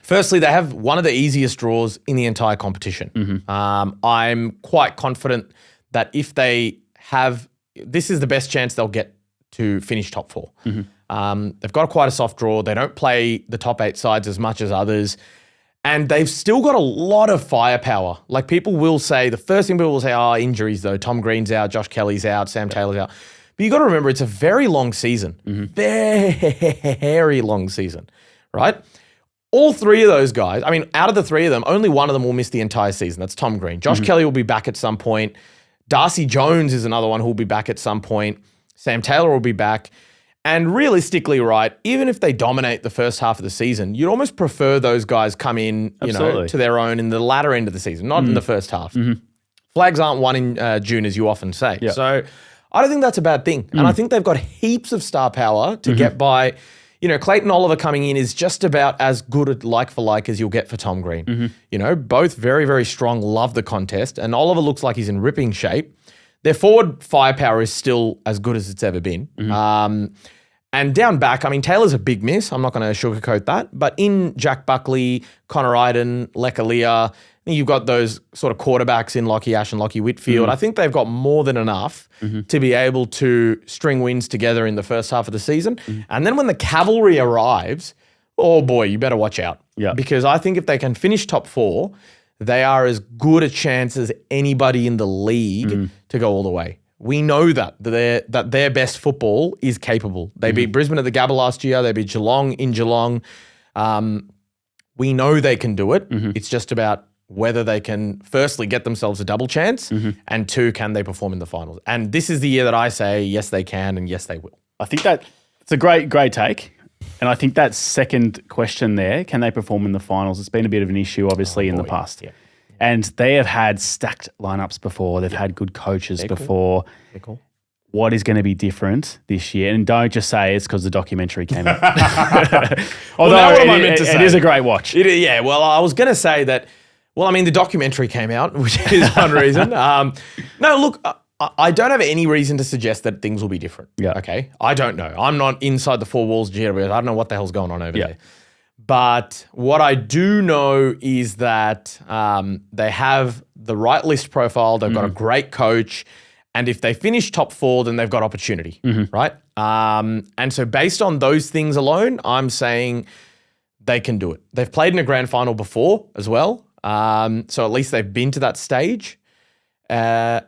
[SPEAKER 2] Firstly, they have one of the easiest draws in the entire competition. I'm quite confident that if they have, this is the best chance they'll get to finish top 4. They've got quite a soft draw. They don't play the top 8 sides as much as others. And they've still got a lot of firepower. Like people will say, the first thing people will say, injuries though. Tom Green's out, Josh Kelly's out, Sam Taylor's out. But you got to remember, it's a very long season. Very long season, right? All 3 of those guys, I mean, out of the 3 of them, only one of them will miss the entire season. That's Tom Green. Josh Kelly will be back at some point. Darcy Jones is another one who will be back at some point. Sam Taylor will be back. And realistically, right, even if they dominate the first half of the season, you'd almost prefer those guys come in, to their own in the latter end of the season, not in the first half. Flags aren't won in June, as you often say. Yeah. So I don't think that's a bad thing. And I think they've got heaps of star power to get by. Clayton Oliver coming in is just about as good at like for like as you'll get for Tom Green. Both very, very strong, love the contest. And Oliver looks like he's in ripping shape. Their forward firepower is still as good as it's ever been. And down back, I mean, Taylor's a big miss. I'm not going to sugarcoat that. But in Jack Buckley, Connor Iden, Lekalia, you've got those sort of quarterbacks in Lockie Ash and Lockie Whitfield. I think they've got more than enough to be able to string wins together in the first half of the season. And then when the cavalry arrives, oh boy, you better watch out.
[SPEAKER 1] Yeah.
[SPEAKER 2] Because I think if they can finish top 4, they are as good a chance as anybody in the league to go all the way. We know that their best football is capable. They beat Brisbane at the Gabba last year. They beat Geelong in Geelong. We know they can do it. It's just about whether they can, firstly, get themselves a double chance, and 2, can they perform in the finals? And this is the year that I say, yes, they can, and yes, they will.
[SPEAKER 1] I think that it's a great take. And I think that second question there, can they perform in the finals? It's been a bit of an issue, obviously, in the past.
[SPEAKER 2] Yeah.
[SPEAKER 1] And they have had stacked lineups before. They've had good coaches before.
[SPEAKER 2] Cool.
[SPEAKER 1] What is going to be different this year? And don't just say it's because the documentary came out. Although it is a great watch.
[SPEAKER 2] Well, I was going to say that, the documentary came out, which is one reason. No, look, I don't have any reason to suggest that things will be different.
[SPEAKER 1] Yeah.
[SPEAKER 2] Okay? I don't know. I'm not inside the 4 walls of GWS. I don't know what the hell's going on over there. But what I do know is that they have the right list profile. They've got a great coach. And if they finish top 4, then they've got opportunity, right? And so based on those things alone, I'm saying they can do it. They've played in a grand final before as well. So at least they've been to that stage. And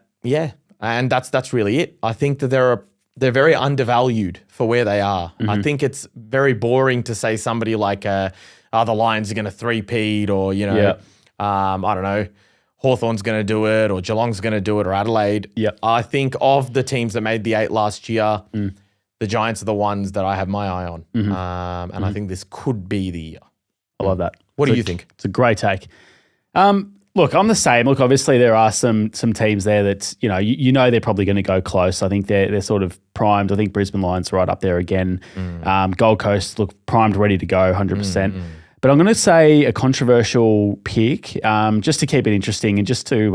[SPEAKER 2] that's really it. I think that they're very undervalued for where they are. I think it's very boring to say somebody like, the Lions are going to 3-peat, or, I don't know, Hawthorn's going to do it, or Geelong's going to do it, or Adelaide. I think of the teams that made the 8 last year, the Giants are the ones that I have my eye on. And I think this could be the year.
[SPEAKER 1] I love that.
[SPEAKER 2] What do you think?
[SPEAKER 1] It's a great take. Look, I'm the same. Look, obviously there are some teams there that, they're probably going to go close. I think they're sort of primed. I think Brisbane Lions are right up there again. Gold Coast look primed, ready to go, 100%. But I'm going to say a controversial pick, just to keep it interesting and just to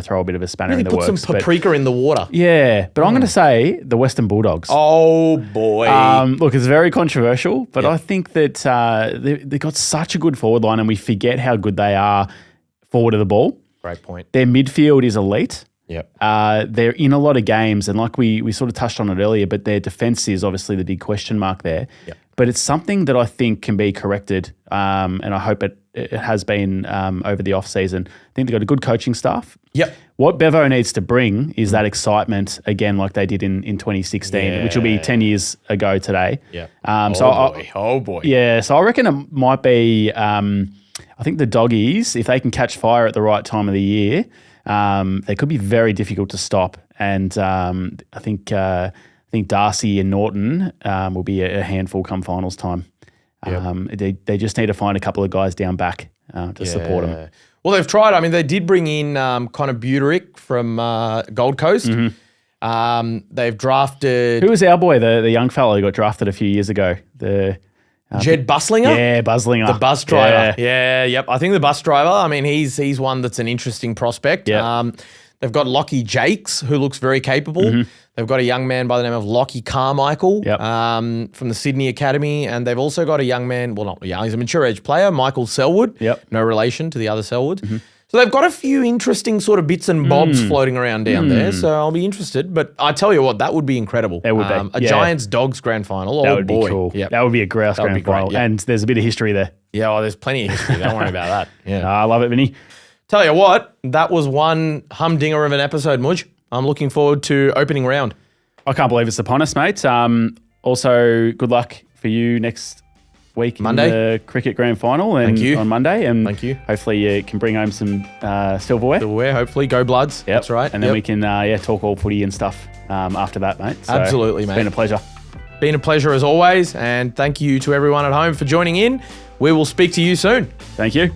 [SPEAKER 1] throw a bit of a spanner in the works.
[SPEAKER 2] Put some paprika in the water.
[SPEAKER 1] Yeah, but I'm going to say the Western Bulldogs.
[SPEAKER 2] Oh boy!
[SPEAKER 1] Look, it's very controversial, but I think that they've got such a good forward line, and we forget how good they are forward of the ball.
[SPEAKER 2] Great point.
[SPEAKER 1] Their midfield is elite.
[SPEAKER 2] Yep.
[SPEAKER 1] They're in a lot of games, and like we sort of touched on it earlier, but their defense is obviously the big question mark there.
[SPEAKER 2] Yep.
[SPEAKER 1] But it's something that I think can be corrected, and I hope it has been over the off-season. I think they've got a good coaching staff.
[SPEAKER 2] Yep.
[SPEAKER 1] What Bevo needs to bring is that excitement again, like they did in 2016, which will be 10 years ago today.
[SPEAKER 2] Yeah.
[SPEAKER 1] Oh boy. Yeah. So I reckon it might be. I think the Doggies, if they can catch fire at the right time of the year, they could be very difficult to stop. And I think Darcy and Norton will be a handful come finals time. They just need to find a couple of guys down back to support them.
[SPEAKER 2] Well, they've tried. I mean, they did bring in Connor Buderick from Gold Coast. They've drafted...
[SPEAKER 1] Who was our boy, the young fellow who got drafted a few years ago?
[SPEAKER 2] Jed Buslinger?
[SPEAKER 1] Yeah, Buslinger.
[SPEAKER 2] The bus driver. Yep. I think the bus driver, I mean, he's one that's an interesting prospect.
[SPEAKER 1] Yep.
[SPEAKER 2] They've got Lockie Jakes, who looks very capable. They've got a young man by the name of Lockie Carmichael from the Sydney Academy. And they've also got a young man, well, not young, he's a mature age player, Michael Selwood.
[SPEAKER 1] Yep.
[SPEAKER 2] No relation to the other Selwood. So they've got a few interesting sort of bits and bobs floating around down there. So I'll be interested. But I tell you what, that would be incredible.
[SPEAKER 1] It would be.
[SPEAKER 2] A Giants-Dogs grand final.
[SPEAKER 1] That would be cool.
[SPEAKER 2] Yep.
[SPEAKER 1] That would be a grouse grand final.
[SPEAKER 2] Yep.
[SPEAKER 1] And there's a bit of history there.
[SPEAKER 2] Yeah, well, there's plenty of history. Don't worry about that. Yeah.
[SPEAKER 1] I love it, Vinny.
[SPEAKER 2] Tell you what, that was one humdinger of an episode, Mudge. I'm looking forward to opening round.
[SPEAKER 1] I can't believe it's upon us, mate. Also, good luck for you next week
[SPEAKER 2] Monday.
[SPEAKER 1] In the cricket grand final and on Monday. And
[SPEAKER 2] Thank you.
[SPEAKER 1] Hopefully you can bring home some silverware.
[SPEAKER 2] Silverware, hopefully. Go Bloods.
[SPEAKER 1] Yep.
[SPEAKER 2] That's right.
[SPEAKER 1] And then we can talk all footy and stuff after that, mate. So
[SPEAKER 2] absolutely, mate.
[SPEAKER 1] It's been a pleasure.
[SPEAKER 2] Been a pleasure as always. And thank you to everyone at home for joining in. We will speak to you soon.
[SPEAKER 1] Thank you.